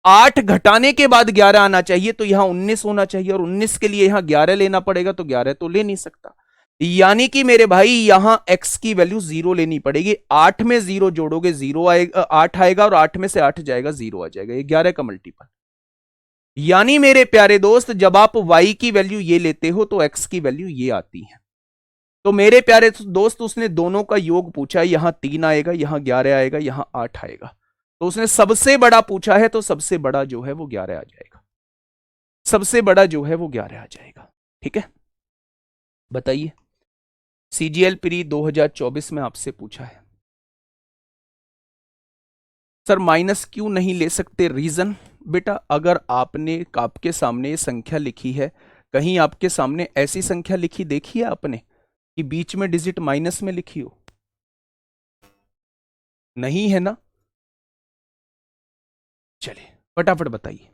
8 घटाने के बाद 11 आना चाहिए, तो यहां 19 होना चाहिए, और 19 के लिए यहां 11 लेना पड़ेगा, तो 11 तो ले नहीं सकता। यानी कि मेरे भाई यहां x की वैल्यू 0 लेनी पड़ेगी। 8 में 0 जोड़ोगे 0 आएगा, 8 आएगा, और 8 में से 8 जाएगा 0 आ जाएगा, ये 11 का मल्टीपल। यानी मेरे प्यारे दोस्त जब आप y की वैल्यू ये लेते हो तो x की वैल्यू ये आती है। तो मेरे प्यारे दोस्त उसने दोनों का योग पूछा, यहां 3 आएगा, यहां 11 आएगा, यहां 8 आएगा, तो उसने सबसे बड़ा पूछा है, तो सबसे बड़ा जो है वो 11 आ जाएगा, सबसे बड़ा जो है वो 11 आ जाएगा। ठीक है, बताइए, सीजीएल प्री 2024 में आपसे पूछा है, सर माइनस क्यों नहीं ले सकते, रीजन। बेटा अगर आपने आपके सामने ये संख्या लिखी है, कहीं आपके सामने ऐसी संख्या लिखी देखी है आपने कि बीच में डिजिट माइनस में लिखी हो, नहीं है ना। चलिए फटाफट बताइए,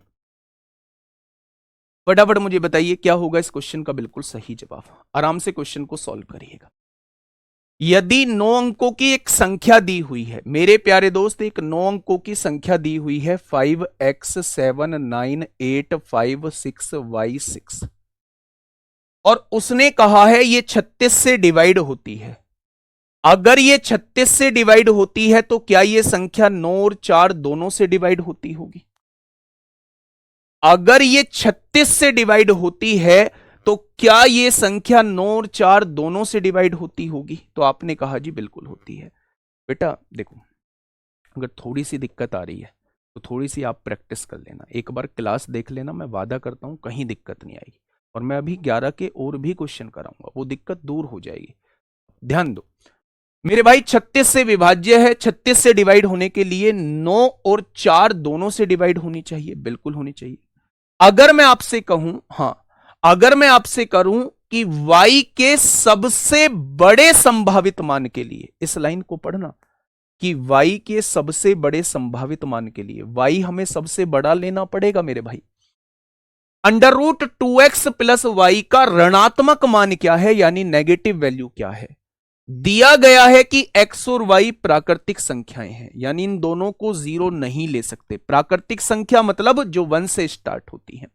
फटाफट मुझे बताइए क्या होगा इस क्वेश्चन का बिल्कुल सही जवाब। आराम से क्वेश्चन को सॉल्व करिएगा। यदि 9 अंकों की एक संख्या दी हुई है मेरे प्यारे दोस्त, एक 9 अंकों की संख्या दी हुई है 5x79856y6, और उसने कहा है ये 36 से डिवाइड होती है। अगर ये 36 से डिवाइड होती है तो क्या ये संख्या 9 और 4 दोनों से डिवाइड होती होगी? अगर ये 36 से डिवाइड होती है तो क्या ये संख्या 9 और 4 दोनों से डिवाइड होती होगी? तो आपने कहा जी बिल्कुल होती है। बेटा देखो, अगर थोड़ी सी दिक्कत आ रही है तो थोड़ी सी आप प्रैक्टिस कर लेना, एक बार क्लास देख लेना, मैं वादा करता हूं कहीं दिक्कत नहीं आएगी। और मैं अभी 11 के और भी क्वेश्चन कराऊंगा, वो दिक्कत दूर हो जाएगी। ध्यान दो मेरे भाई, 36 से विभाज्य है, 36 से डिवाइड होने के लिए 9 और 4 दोनों से डिवाइड होनी चाहिए, बिल्कुल होनी चाहिए। अगर मैं आपसे कहूं, हां अगर मैं आपसे करूं कि y के सबसे बड़े संभावित मान के लिए, इस लाइन को पढ़ना कि y के सबसे बड़े संभावित मान के लिए y हमें सबसे बड़ा लेना पड़ेगा मेरे भाई। √2x प्लस वाई का ऋणात्मक मान क्या है, यानी नेगेटिव वैल्यू क्या है? दिया गया है कि x और y प्राकृतिक संख्याएं हैं, यानी इन दोनों को जीरो नहीं ले सकते। प्राकृतिक संख्या मतलब जो 1 से स्टार्ट होती है।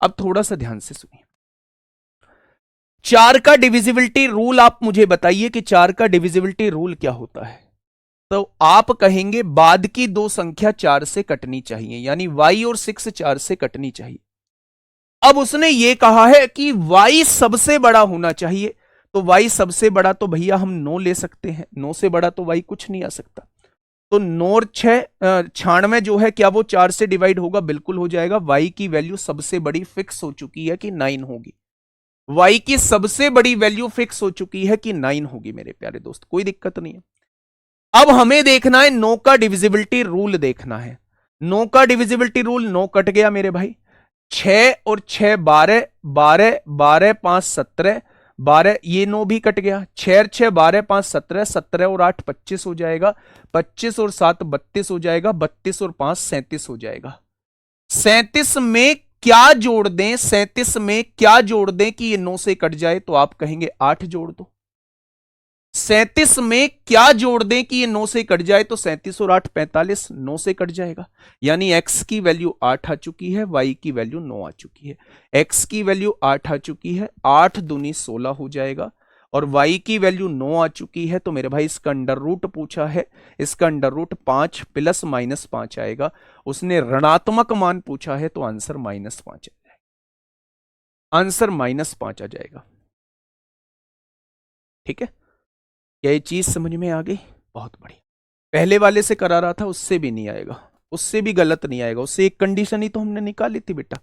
अब थोड़ा सा ध्यान से सुनिए, 4 का डिविजिबिलिटी रूल आप मुझे बताइए कि 4 का डिविजिबिलिटी रूल क्या होता है? तो आप कहेंगे बाद की दो संख्या 4 से कटनी चाहिए, यानी y और 6 4 से कटनी चाहिए। अब उसने ये कहा है कि y सबसे बड़ा होना चाहिए, तो y सबसे बड़ा तो भैया हम 9 ले सकते हैं, 9 से बड़ा तो y कुछ नहीं आ सकता। तो 9 और 6 96 जो है क्या वो 4 से डिवाइड होगा? बिल्कुल हो जाएगा। y की वैल्यू सबसे बड़ी फिक्स हो चुकी है कि 9 होगी, y की सबसे बड़ी वैल्यू फिक्स हो चुकी है कि 9 होगी मेरे प्यारे दोस्त, कोई दिक्कत नहीं है। अब हमें देखना है 9 का डिविजिबिलिटी रूल देखना है। 9 का डिविजिबिलिटी रूल, 9 कट गया मेरे भाई, 6 और 6 12, 12 12 5 17, 12 ये 9 भी कट गया, 6 और 6 12 5 17, 17 और 8 25 हो जाएगा, 25 और 7 32 हो जाएगा, 32 और 5 37 हो जाएगा। 37 में क्या जोड़ दें, 37 में क्या जोड़ दें कि ये 9 से कट जाए? तो आप कहेंगे 8 जोड़ दो। 37 में क्या जोड़ दें कि ये 9 से कट जाए? तो 37 और 8 45, 9 से कट जाएगा, यानी x की वैल्यू 8 आ चुकी है, y की वैल्यू 9 आ चुकी है। x की वैल्यू 8 आ चुकी है, 8 दूनी 16 हो जाएगा, और y की वैल्यू 9 आ चुकी है। तो मेरे भाई इसका अंडर रूट पूछा है, इसका अंडर रूट 5 प्लस माइनस 5 आएगा। उसने ऋणात्मक मान पूछा है तो आंसर -5 आ जाएगा, आंसर -5 आ जाएगा। ठीक है, क्या ये चीज समझ में आ गई? बहुत बढ़िया। पहले वाले से करा रहा था उससे भी नहीं आएगा, उससे भी गलत नहीं आएगा, उससे एक कंडीशन ही तो हमने निकाली थी बेटा।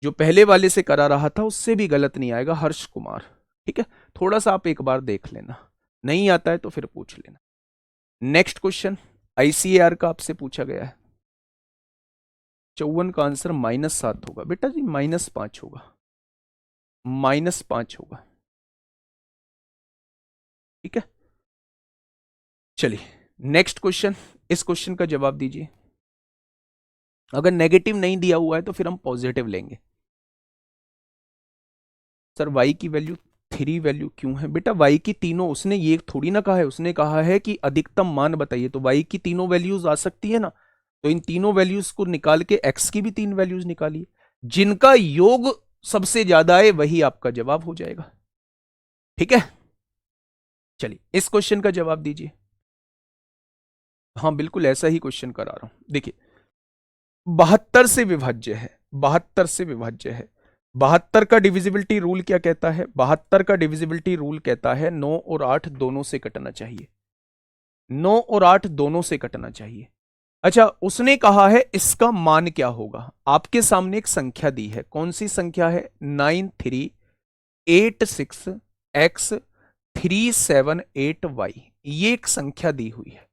जो पहले वाले से करा रहा था उससे भी गलत नहीं आएगा, हर्ष कुमार। ठीक है, थोड़ा सा आप एक बार देख लेना, नहीं आता है तो फिर पूछ लेना। नेक्स्ट क्वेश्चन ICAR का आपसे पूछा गया है। 54 का आंसर -7 होगा बेटा जी, -5 होगा, -5 होगा। ठीक है, चलिए नेक्स्ट क्वेश्चन, इस क्वेश्चन का जवाब दीजिए। अगर नेगेटिव नहीं दिया हुआ है तो फिर हम पॉजिटिव लेंगे। सर y की वैल्यू 3 वैल्यू क्यों है? बेटा y की तीनों, उसने ये थोड़ी ना कहा है, उसने कहा है कि अधिकतम मान बताइए, तो y की तीनों वैल्यूज आ सकती है ना, तो इन तीनों वैल्यूज को निकाल के x की भी 3 वैल्यूज निकालिए, जिनका योग सबसे ज्यादा है वही आपका जवाब हो जाएगा। ठीक है, चलिए इस क्वेश्चन का जवाब दीजिए। हाँ बिल्कुल ऐसा ही क्वेश्चन करा रहा हूं, देखिए 72 से विभाज्य है, 72 से विभाज्य है। 72 का डिविजिबिलिटी रूल क्या कहता है? 72 का डिविजिबिलिटी रूल कहता है 9 और 8 दोनों से कटना चाहिए, 9 और 8 दोनों से कटना चाहिए। अच्छा, उसने कहा है इसका मान क्या होगा? आपके सामने एक संख्या दी है, कौन सी संख्या है? 9386x378y, ये एक संख्या दी हुई है,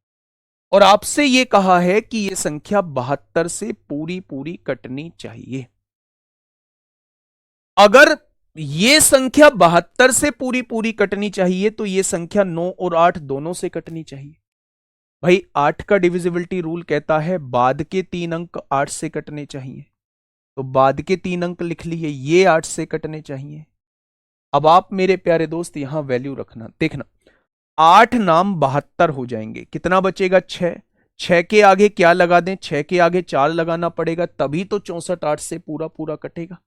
और आपसे ये कहा है कि ये संख्या 72 से पूरी पूरी कटनी चाहिए। अगर ये संख्या 72 से पूरी पूरी कटनी चाहिए तो ये संख्या 9 और 8 दोनों से कटनी चाहिए। भाई 8 का डिविजिबिलिटी रूल कहता है बाद के 3 अंक 8 से कटने चाहिए, तो बाद के 3 अंक लिख लिए, ये 8 से कटने चाहिए। अब आप मेरे प्यारे दोस्त यहां वैल्यू रखना, देखना 8 नाम 72 हो जाएंगे, कितना बचेगा 6। 6 के आगे क्या लगा दें, 6 के आगे 4 लगाना पड़ेगा, तभी तो 64 8 से पूरा पूरा कटेगा।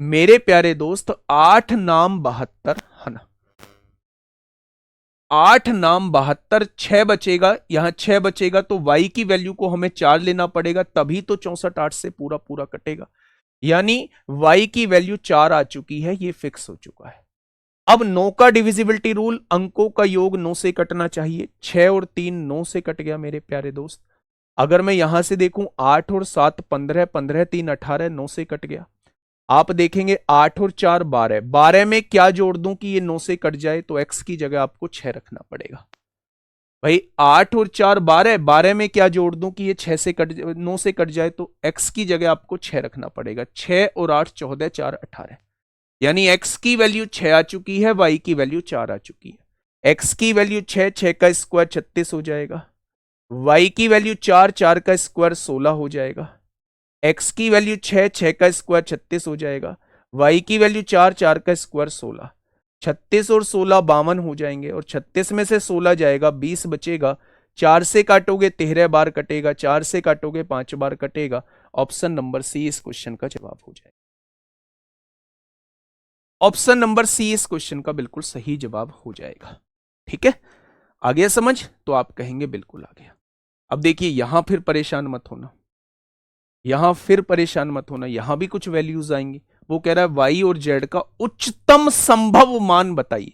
मेरे प्यारे दोस्त 8 नाम 72 है ना, 8 नाम 72, 6 बचेगा, यहां 6 बचेगा तो y की वैल्यू को हमें 4 लेना पड़ेगा, तभी तो 64 8 से पूरा पूरा कटेगा। यानी y की वैल्यू 4 आ चुकी है, ये फिक्स हो चुका है। अब 9 का डिविजिबिलिटी रूल, अंकों का योग 9 से कटना चाहिए। 6 और 3 9 से कट गया मेरे प्यारे दोस्त। अगर मैं यहां से देखूं 8 और 7 15, 15 3 18, 9 से कट गया। आप देखेंगे 8 और 4 12, 12 में क्या जोड़ दूं कि ये 9 से कट जाए, तो x की जगह आपको 6 रखना पड़ेगा। भाई 8 और 4 12, 12 में क्या जोड़ दूं कि ये 6 से कट 9 से कट जाए, तो x की जगह आपको 6 रखना पड़ेगा। 6 और 8 14, 4 18, यानी x की वैल्यू 6 आ चुकी है, y की वैल्यू 4 आ चुकी है। x की वैल्यू 6, 6 का स्क्वायर 36 हो जाएगा। y की वैल्यू 4, 4 का स्क्वायर 16 हो जाएगा। x की वैल्यू 6, 6 का स्क्वायर 36 हो जाएगा। y की वैल्यू 4, 4 का स्क्वायर 16। 36 और 16 52 हो जाएंगे, और 36 में से 16 जाएगा, 20 बचेगा। 4 से काटोगे 13 बार कटेगा, 4 से काटोगे 5 बार कटेगा। ऑप्शन नंबर सी इस क्वेश्चन का जवाब हो जाएगा। ऑप्शन नंबर सी इस क्वेश्चन का बिल्कुल सही जवाब हो जाएगा। ठीक है, आ गया समझ? तो आप कहेंगे बिल्कुल आ गया। अब देखिए यहां फिर परेशान मत होना, यहां फिर परेशान मत होना, यहां भी कुछ वैल्यूज आएंगी। वो कह रहा है वाई और जेड का उच्चतम संभव मान बताइए।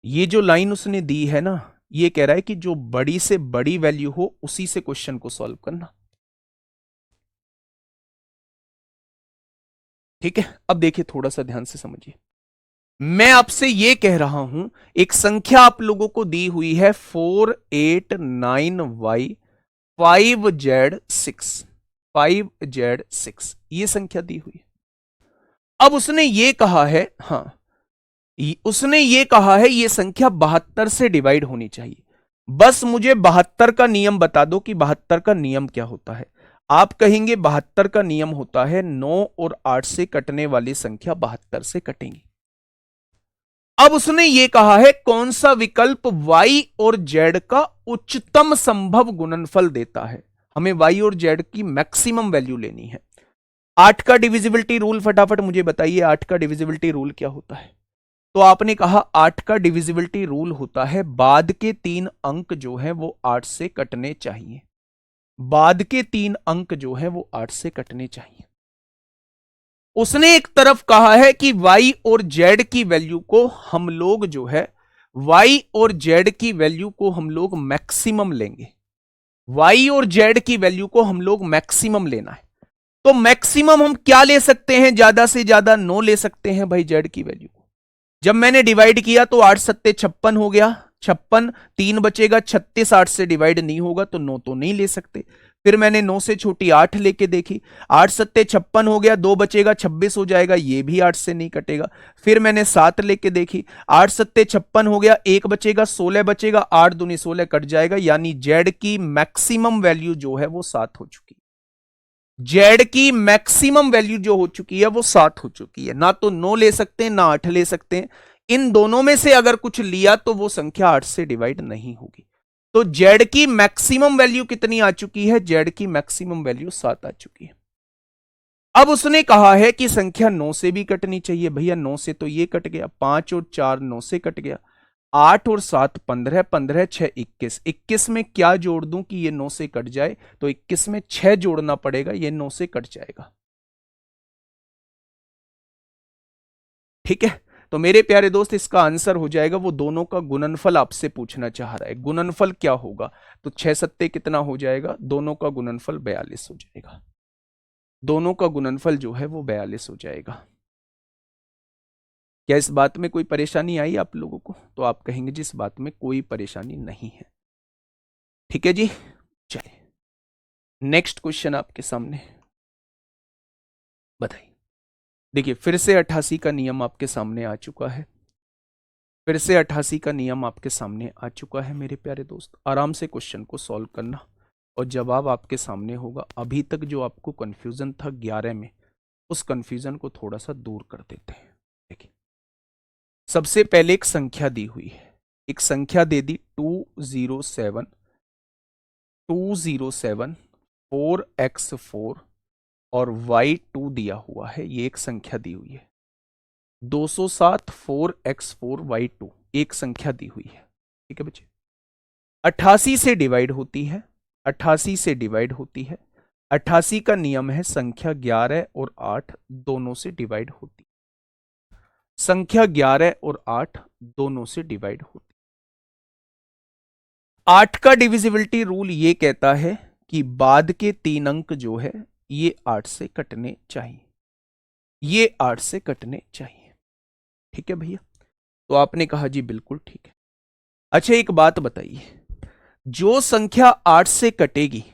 ये जो लाइन उसने दी है ना, ये कह रहा है कि जो बड़ी से बड़ी वैल्यू हो उसी से क्वेश्चन को सॉल्व करना। ठीक है, अब देखिए थोड़ा सा ध्यान से समझिए। मैं आपसे यह कह रहा हूं, एक संख्या आप लोगों को दी हुई है 489y 5z6, 5z6, ये संख्या दी हुई है। अब उसने ये कहा है, हां उसने ये कहा है ये संख्या 72 से डिवाइड होनी चाहिए। बस मुझे 72 का नियम बता दो कि 72 का नियम क्या होता है। आप कहेंगे 72 का नियम होता है 9 और 8 से कटने वाली संख्या 72 से कटेंगी। अब उसने ये कहा है कौन सा विकल्प y और z का उच्चतम संभव गुणनफल देता है। हमें y और z की मैक्सिमम वैल्यू लेनी है। 8 का डिविजिबिलिटी रूल फटाफट मुझे बताइए, 8 का डिविजिबिलिटी रूल क्या होता है? तो आपने कहा 8 का डिविजिबिलिटी रूल होता है बाद के 3 अंक जो है वो 8 से कटने चाहिए। बाद के 3 अंक जो है वो 8 से कटने चाहिए। उसने एक तरफ कहा है कि y और z की वैल्यू को हम लोग जो है, y और z की वैल्यू को हम लोग मैक्सिमम लेंगे। y और z की वैल्यू को हम लोग मैक्सिमम लेना है। तो मैक्सिमम हम क्या ले सकते हैं? ज्यादा से ज्यादा 9 ले सकते हैं भाई z की वैल्यू को। जब मैंने डिवाइड किया तो 8 सत्ते 56 हो गया, 56, 3 बचेगा, 36 8 से डिवाइड नहीं होगा तो 9 तो नहीं ले सकते। फिर मैंने 9 से छोटी 8 लेके देखी, 8 सत्ते 56 हो गया, 2 बचेगा 26 हो जाएगा, ये भी 8 से नहीं कटेगा। फिर मैंने 7 लेके देखी, 8 सत्ते 56 हो गया, 1 बचेगा 16 बचेगा, 8 दूनी 16 कट जाएगा, यानी जेड की मैक्सिमम वैल्यू जो है वो 7 हो चुकी है। जेड की मैक्सिमम वैल्यू जो हो चुकी है वो 7 हो चुकी है। ना तो 9 ले सकते हैं ना 8 ले सकते हैं, इन दोनों में से अगर कुछ लिया तो वो संख्या 8 से डिवाइड नहीं होगी। तो जेड की मैक्सिमम वैल्यू कितनी आ चुकी है? जेड की मैक्सिमम वैल्यू 7 आ चुकी है। अब उसने कहा है कि संख्या 9 से भी कटनी चाहिए। भैया 9 से तो ये कट गया, 5 और 4 9 से कट गया, 8 और 7 15, 15 6 21, 21 में क्या जोड़ दूं कि ये 9 से कट जाए? तो 21 में 6 जोड़ना पड़ेगा, ये 9 से कट जाएगा। ठीक है, तो मेरे प्यारे दोस्त इसका आंसर हो जाएगा, वो दोनों का गुणनफल आपसे पूछना चाह रहा है। गुणनफल क्या होगा? तो 6 सत्ते कितना हो जाएगा? दोनों का गुणनफल 42 हो जाएगा। दोनों का गुणनफल जो है वो 42 हो जाएगा। क्या इस बात में कोई परेशानी आई आप लोगों को? तो आप कहेंगे जिस बात में कोई परेशानी नहीं है। ठीक है जी, चलिए नेक्स्ट क्वेश्चन आपके सामने बताइए। देखिए फिर से 88 का नियम आपके सामने आ चुका है। फिर से 88 का नियम आपके सामने आ चुका है मेरे प्यारे दोस्त। आराम से क्वेश्चन को सॉल्व करना, और जवाब आपके सामने होगा। अभी तक जो आपको कंफ्यूजन था 11 में, उस कंफ्यूजन को थोड़ा सा दूर कर देते हैं। देखिए, सबसे पहले एक संख्या दी हुई है, एक संख्या दे दी 207 4x4 और y2 दिया हुआ है, ये एक संख्या दी हुई है। 207 4x4 y2 एक संख्या दी हुई है, ठीक है बच्चे। 88 से डिवाइड होती है, 88 से डिवाइड होती है। 88 का नियम है संख्या 11 और 8 दोनों से डिवाइड होती है। संख्या 11 और 8 दोनों से डिवाइड होती है। 8 का डिविजिबिलिटी रूल ये कहता है कि बाद के 3 अंक जो है ये 8 से कटने चाहिए, ये 8 से कटने चाहिए, ठीक है भैया। तो आपने कहा जी बिल्कुल ठीक है। अच्छा एक बात बताइए, जो संख्या 8 से कटेगी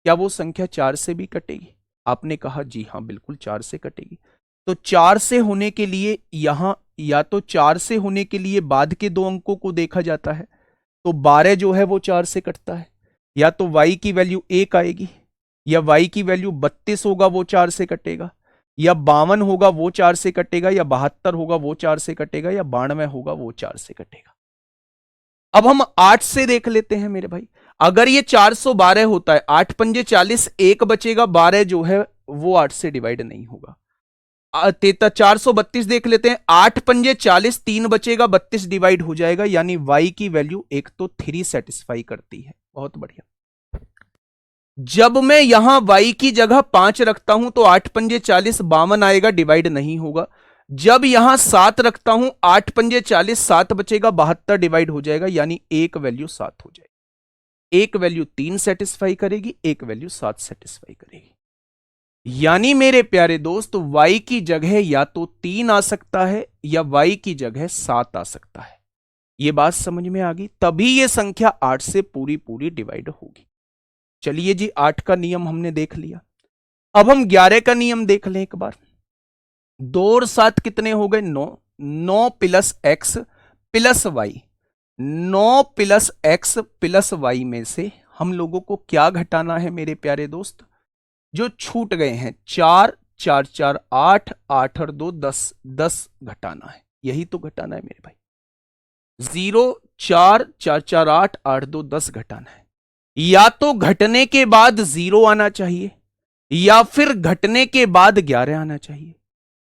क्या वो संख्या 4 से भी कटेगी? आपने कहा जी हाँ बिल्कुल 4 से कटेगी। तो 4 से होने के लिए यहां, या तो 4 से होने के लिए बाद के 2 अंकों को देखा जाता है, तो 12 जो है वो 4 से कटता है। या तो y की वैल्यू 1 आएगी, या y की वैल्यू 32 होगा वो 4 से कटेगा, या 52 होगा वो 4 से कटेगा, या 72 होगा वो 4 से कटेगा, या 92 होगा वो 4 से कटेगा। अब हम 8 से देख लेते हैं मेरे भाई। अगर ये 412 होता है, 8 पंजे 40, 1 बचेगा, 12 जो है वो 8 से डिवाइड नहीं होगा। 432 देख लेते हैं, 8 पंजे 40, 3 बचेगा, 32 डिवाइड हो जाएगा, यानी y की वैल्यू एक तो 3 सेटिस्फाई करती है। बहुत बढ़िया। जब मैं यहां y की जगह 5 रखता हूं तो 8 पंजे 40, 52 आएगा, डिवाइड नहीं होगा। जब यहां 7 रखता हूं, 8 पंजे 40, 7 बचेगा, 72 डिवाइड हो जाएगा, यानी एक वैल्यू 7 हो जाएगी। एक वैल्यू 3 सेटिस्फाई करेगी, एक वैल्यू 7 सेटिस्फाई करेगी। यानी मेरे प्यारे दोस्त y की जगह या तो 3 आ सकता है या y की जगह 7 आ सकता है। यह बात समझ में आ गई? तभी यह संख्या 8 से पूरी पूरी डिवाइड होगी। चलिए जी, 8 का नियम हमने देख लिया। अब हम 11 का नियम देख लें एक बार। 2 और 7 कितने हो गए? 9। 9 plus x plus y, 9 plus x plus y में से हम लोगों को क्या घटाना है मेरे प्यारे दोस्त? जो छूट गए हैं 4 4 4 8, 8 और 2 10, 10 घटाना है। यही तो घटाना है मेरे भाई। 0 4 4 4 8, 8 2 10 घटाना है। या तो घटने के बाद 0 आना चाहिए, या फिर घटने के बाद 11 आना चाहिए।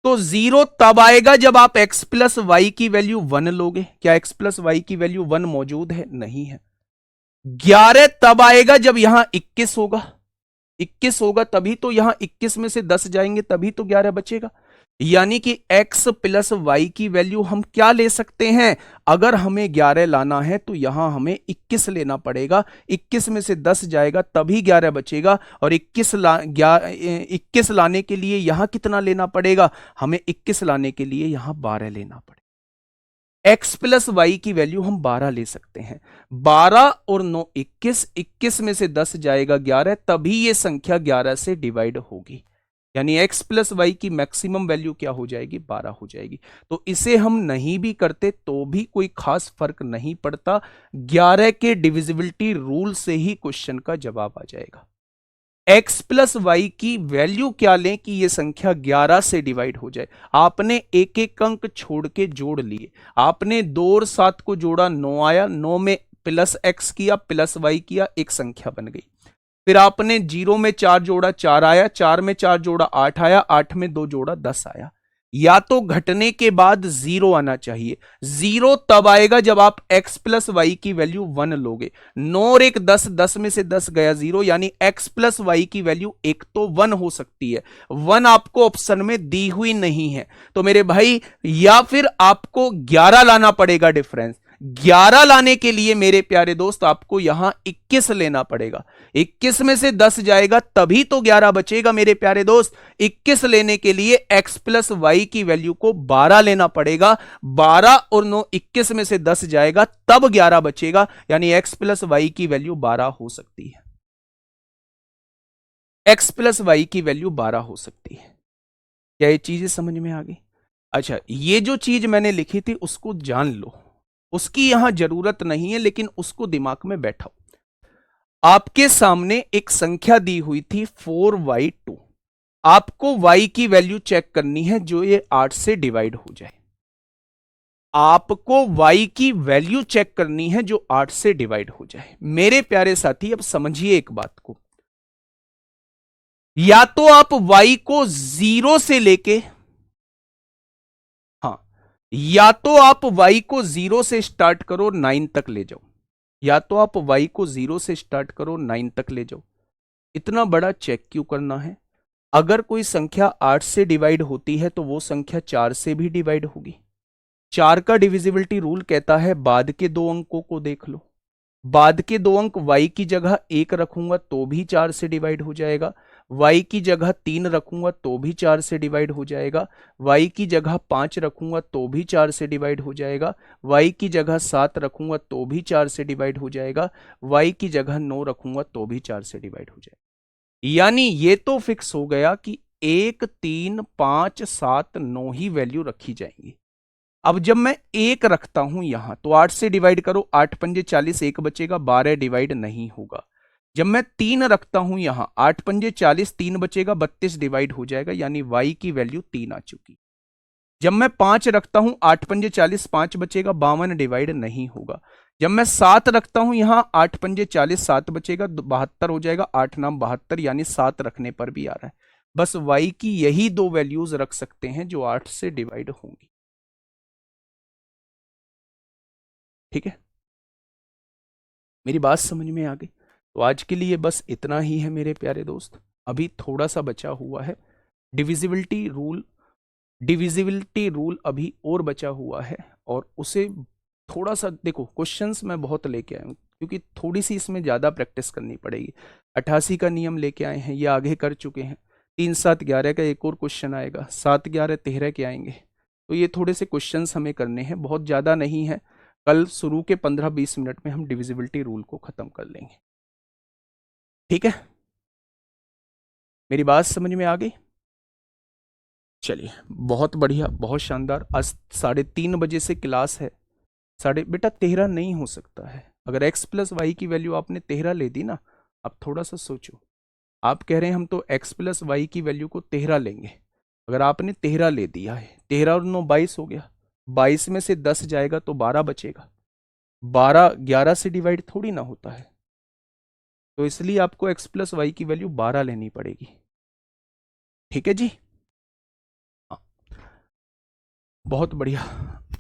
तो 0 तब आएगा जब आप x प्लस वाई की वैल्यू 1 लोगे। क्या x प्लस वाई की वैल्यू 1 मौजूद है? नहीं है। 11 तब आएगा जब यहां 21 होगा। 21 होगा तभी तो यहां 21 में से 10 जाएंगे, तभी तो 11 बचेगा। यानी कि x प्लस वाई की वैल्यू हम क्या ले सकते हैं? अगर हमें 11 लाना है तो यहां हमें 21 लेना पड़ेगा। 21 में से 10 जाएगा तभी 11 बचेगा, और 21 लाने के लिए यहां कितना लेना पड़ेगा? हमें 21 लाने के लिए यहां 12 लेना पड़ेगा। x प्लस वाई की वैल्यू हम 12 ले सकते हैं। 12 और 9 21, 21 में से 10 जाएगा 11, तभी यह संख्या 11 से डिवाइड होगी। यानी x प्लस वाई की मैक्सिमम वैल्यू क्या हो जाएगी? 12 हो जाएगी। तो इसे हम नहीं भी करते तो भी कोई खास फर्क नहीं पड़ता। 11 के डिविजिबिलिटी रूल से ही क्वेश्चन का जवाब आ जाएगा। x प्लस वाई की वैल्यू क्या लें कि यह संख्या 11 से डिवाइड हो जाए? आपने एक एक अंक छोड़ के जोड़ लिए। आपने 2 और 7 को जोड़ा, 9 आया, 9 में प्लस x किया, प्लस वाई किया, एक संख्या बन गई। फिर आपने 0 में 4 जोड़ा, 4 आया, 4 में 4 जोड़ा, 8 आया, 8 में 2 जोड़ा, 10 आया। या तो घटने के बाद 0 आना चाहिए। 0 तब आएगा जब आप x प्लस वाई की वैल्यू 1 लोगे। 9 और 1 10, 10 में से 10 गया 0, यानी x प्लस वाई की वैल्यू एक तो 1 हो सकती है। 1 आपको ऑप्शन में दी हुई नहीं है तो मेरे भाई, या फिर आपको 11 लाना पड़ेगा डिफरेंस। 11 लाने के लिए मेरे प्यारे दोस्त आपको यहां 21 लेना पड़ेगा। 21 में से 10 जाएगा तभी तो 11 बचेगा मेरे प्यारे दोस्त। 21 लेने के लिए x प्लस वाई की वैल्यू को 12 लेना पड़ेगा। 12 और 9 21 में से 10 जाएगा तब 11 बचेगा, यानी x प्लस वाई की वैल्यू 12 हो सकती है। x प्लस वाई की वैल्यू 12 हो सकती है। क्या ये चीजें समझ में आ गई? अच्छा, ये जो चीज मैंने लिखी थी उसको जान लो, उसकी यहां जरूरत नहीं है, लेकिन उसको दिमाग में बैठाओ। आपके सामने एक संख्या दी हुई थी 4y2। आपको y की वैल्यू चेक करनी है जो ये 8 से डिवाइड हो जाए। आपको y की वैल्यू चेक करनी है जो 8 से डिवाइड हो जाए। मेरे प्यारे साथी अब समझिए एक बात को, या तो आप y को 0 से लेके, हां, या तो आप y को 0 से स्टार्ट करो 9 तक ले जाओ, या तो आप y को 0 से स्टार्ट करो 9 तक ले जाओ। इतना बड़ा चेक क्यों करना है? अगर कोई संख्या 8 से डिवाइड होती है तो वो संख्या 4 से भी डिवाइड होगी। 4 का डिविजिबिलिटी रूल कहता है बाद के दो अंकों को देख लो। बाद के दो अंक y की जगह 1 रखूंगा तो भी 4 से डिवाइड हो जाएगा, y की जगह 3 रखूंगा तो भी 4 से डिवाइड हो जाएगा, y की जगह 5 रखूंगा तो भी 4 से डिवाइड हो जाएगा, y की जगह 7 रखूंगा तो भी 4 से डिवाइड हो जाएगा, y की जगह 9 रखूंगा तो भी 4 से डिवाइड हो जाएगा। यानी ये तो फिक्स हो गया कि 1, 3, 5, 7, 9 ही वैल्यू रखी जाएंगी। अब जब मैं 1 रखता हूं यहां तो 8 से डिवाइड करो, 8 पंजे 40, 1 बचेगा, 12 डिवाइड नहीं होगा। जब मैं 3 रखता हूं यहां, 8 पंजे 40, 3 बचेगा, 32 डिवाइड हो जाएगा, यानी y की वैल्यू 3 आ चुकी। जब मैं 5 रखता हूं, 8 पंजे 40, 5 बचेगा, 52 डिवाइड नहीं होगा। जब मैं 7 रखता हूं यहां, 8 पंजे 40, 7 बचेगा, 72 हो जाएगा, 8 नाम 72, यानी 7 रखने पर भी आ रहा है। बस y की यही दो वैल्यूज रख सकते हैं जो 8 से डिवाइड होंगी। ठीक है, मेरी बात समझ में आ गई? तो आज के लिए बस इतना ही है मेरे प्यारे दोस्त। अभी थोड़ा सा बचा हुआ है डिविजिबिलिटी रूल। डिविजिबिलिटी रूल अभी और बचा हुआ है, और उसे थोड़ा सा देखो, क्वेश्चंस मैं बहुत लेके आया हूँ क्योंकि थोड़ी सी इसमें ज़्यादा प्रैक्टिस करनी पड़ेगी। 88 का नियम लेके आए हैं, ये आगे कर चुके हैं। 3, 7, 11 का एक और क्वेश्चन आएगा, 7, 11, 13 के आएंगे। तो ये थोड़े से क्वेश्चंस हमें करने हैं, बहुत ज़्यादा नहीं है। कल शुरू के 15-20 मिनट में हम डिविजिबिलिटी रूल को ख़त्म कर लेंगे। ठीक है, मेरी बात समझ में आ गई? चलिए, बहुत बढ़िया, बहुत शानदार। आज 3:30 बजे से क्लास है। बेटा 13 नहीं हो सकता है। अगर x प्लस वाई की वैल्यू आपने 13 ले दी ना, आप थोड़ा सा सोचो। आप कह रहे हैं हम तो x प्लस वाई की वैल्यू को 13 लेंगे। अगर आपने 13 ले दिया है, 13 और 9 22 हो गया, 22 में से 10 जाएगा तो 12 बचेगा। 12 11 से डिवाइड थोड़ी ना होता है, तो इसलिए आपको x प्लस वाई की वैल्यू 12 लेनी पड़ेगी। ठीक है जी, हाँ, बहुत बढ़िया।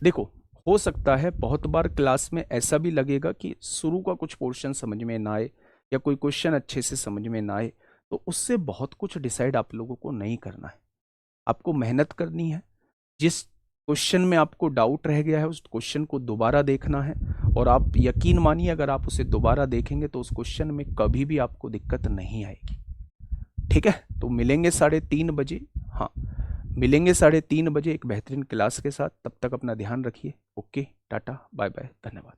देखो, हो सकता है बहुत बार क्लास में ऐसा भी लगेगा कि शुरू का कुछ पोर्शन समझ में ना आए, या कोई क्वेश्चन अच्छे से समझ में ना आए, तो उससे बहुत कुछ डिसाइड आप लोगों को नहीं करना है। आपको मेहनत करनी है। जिस क्वेश्चन में आपको डाउट रह गया है उस क्वेश्चन को दोबारा देखना है, और आप यकीन मानिए अगर आप उसे दोबारा देखेंगे तो उस क्वेश्चन में कभी भी आपको दिक्कत नहीं आएगी। ठीक है, तो मिलेंगे 3:30 बजे। हाँ, मिलेंगे 3:30 बजे एक बेहतरीन क्लास के साथ। तब तक अपना ध्यान रखिए। ओके, टाटा, बाय बाय, धन्यवाद।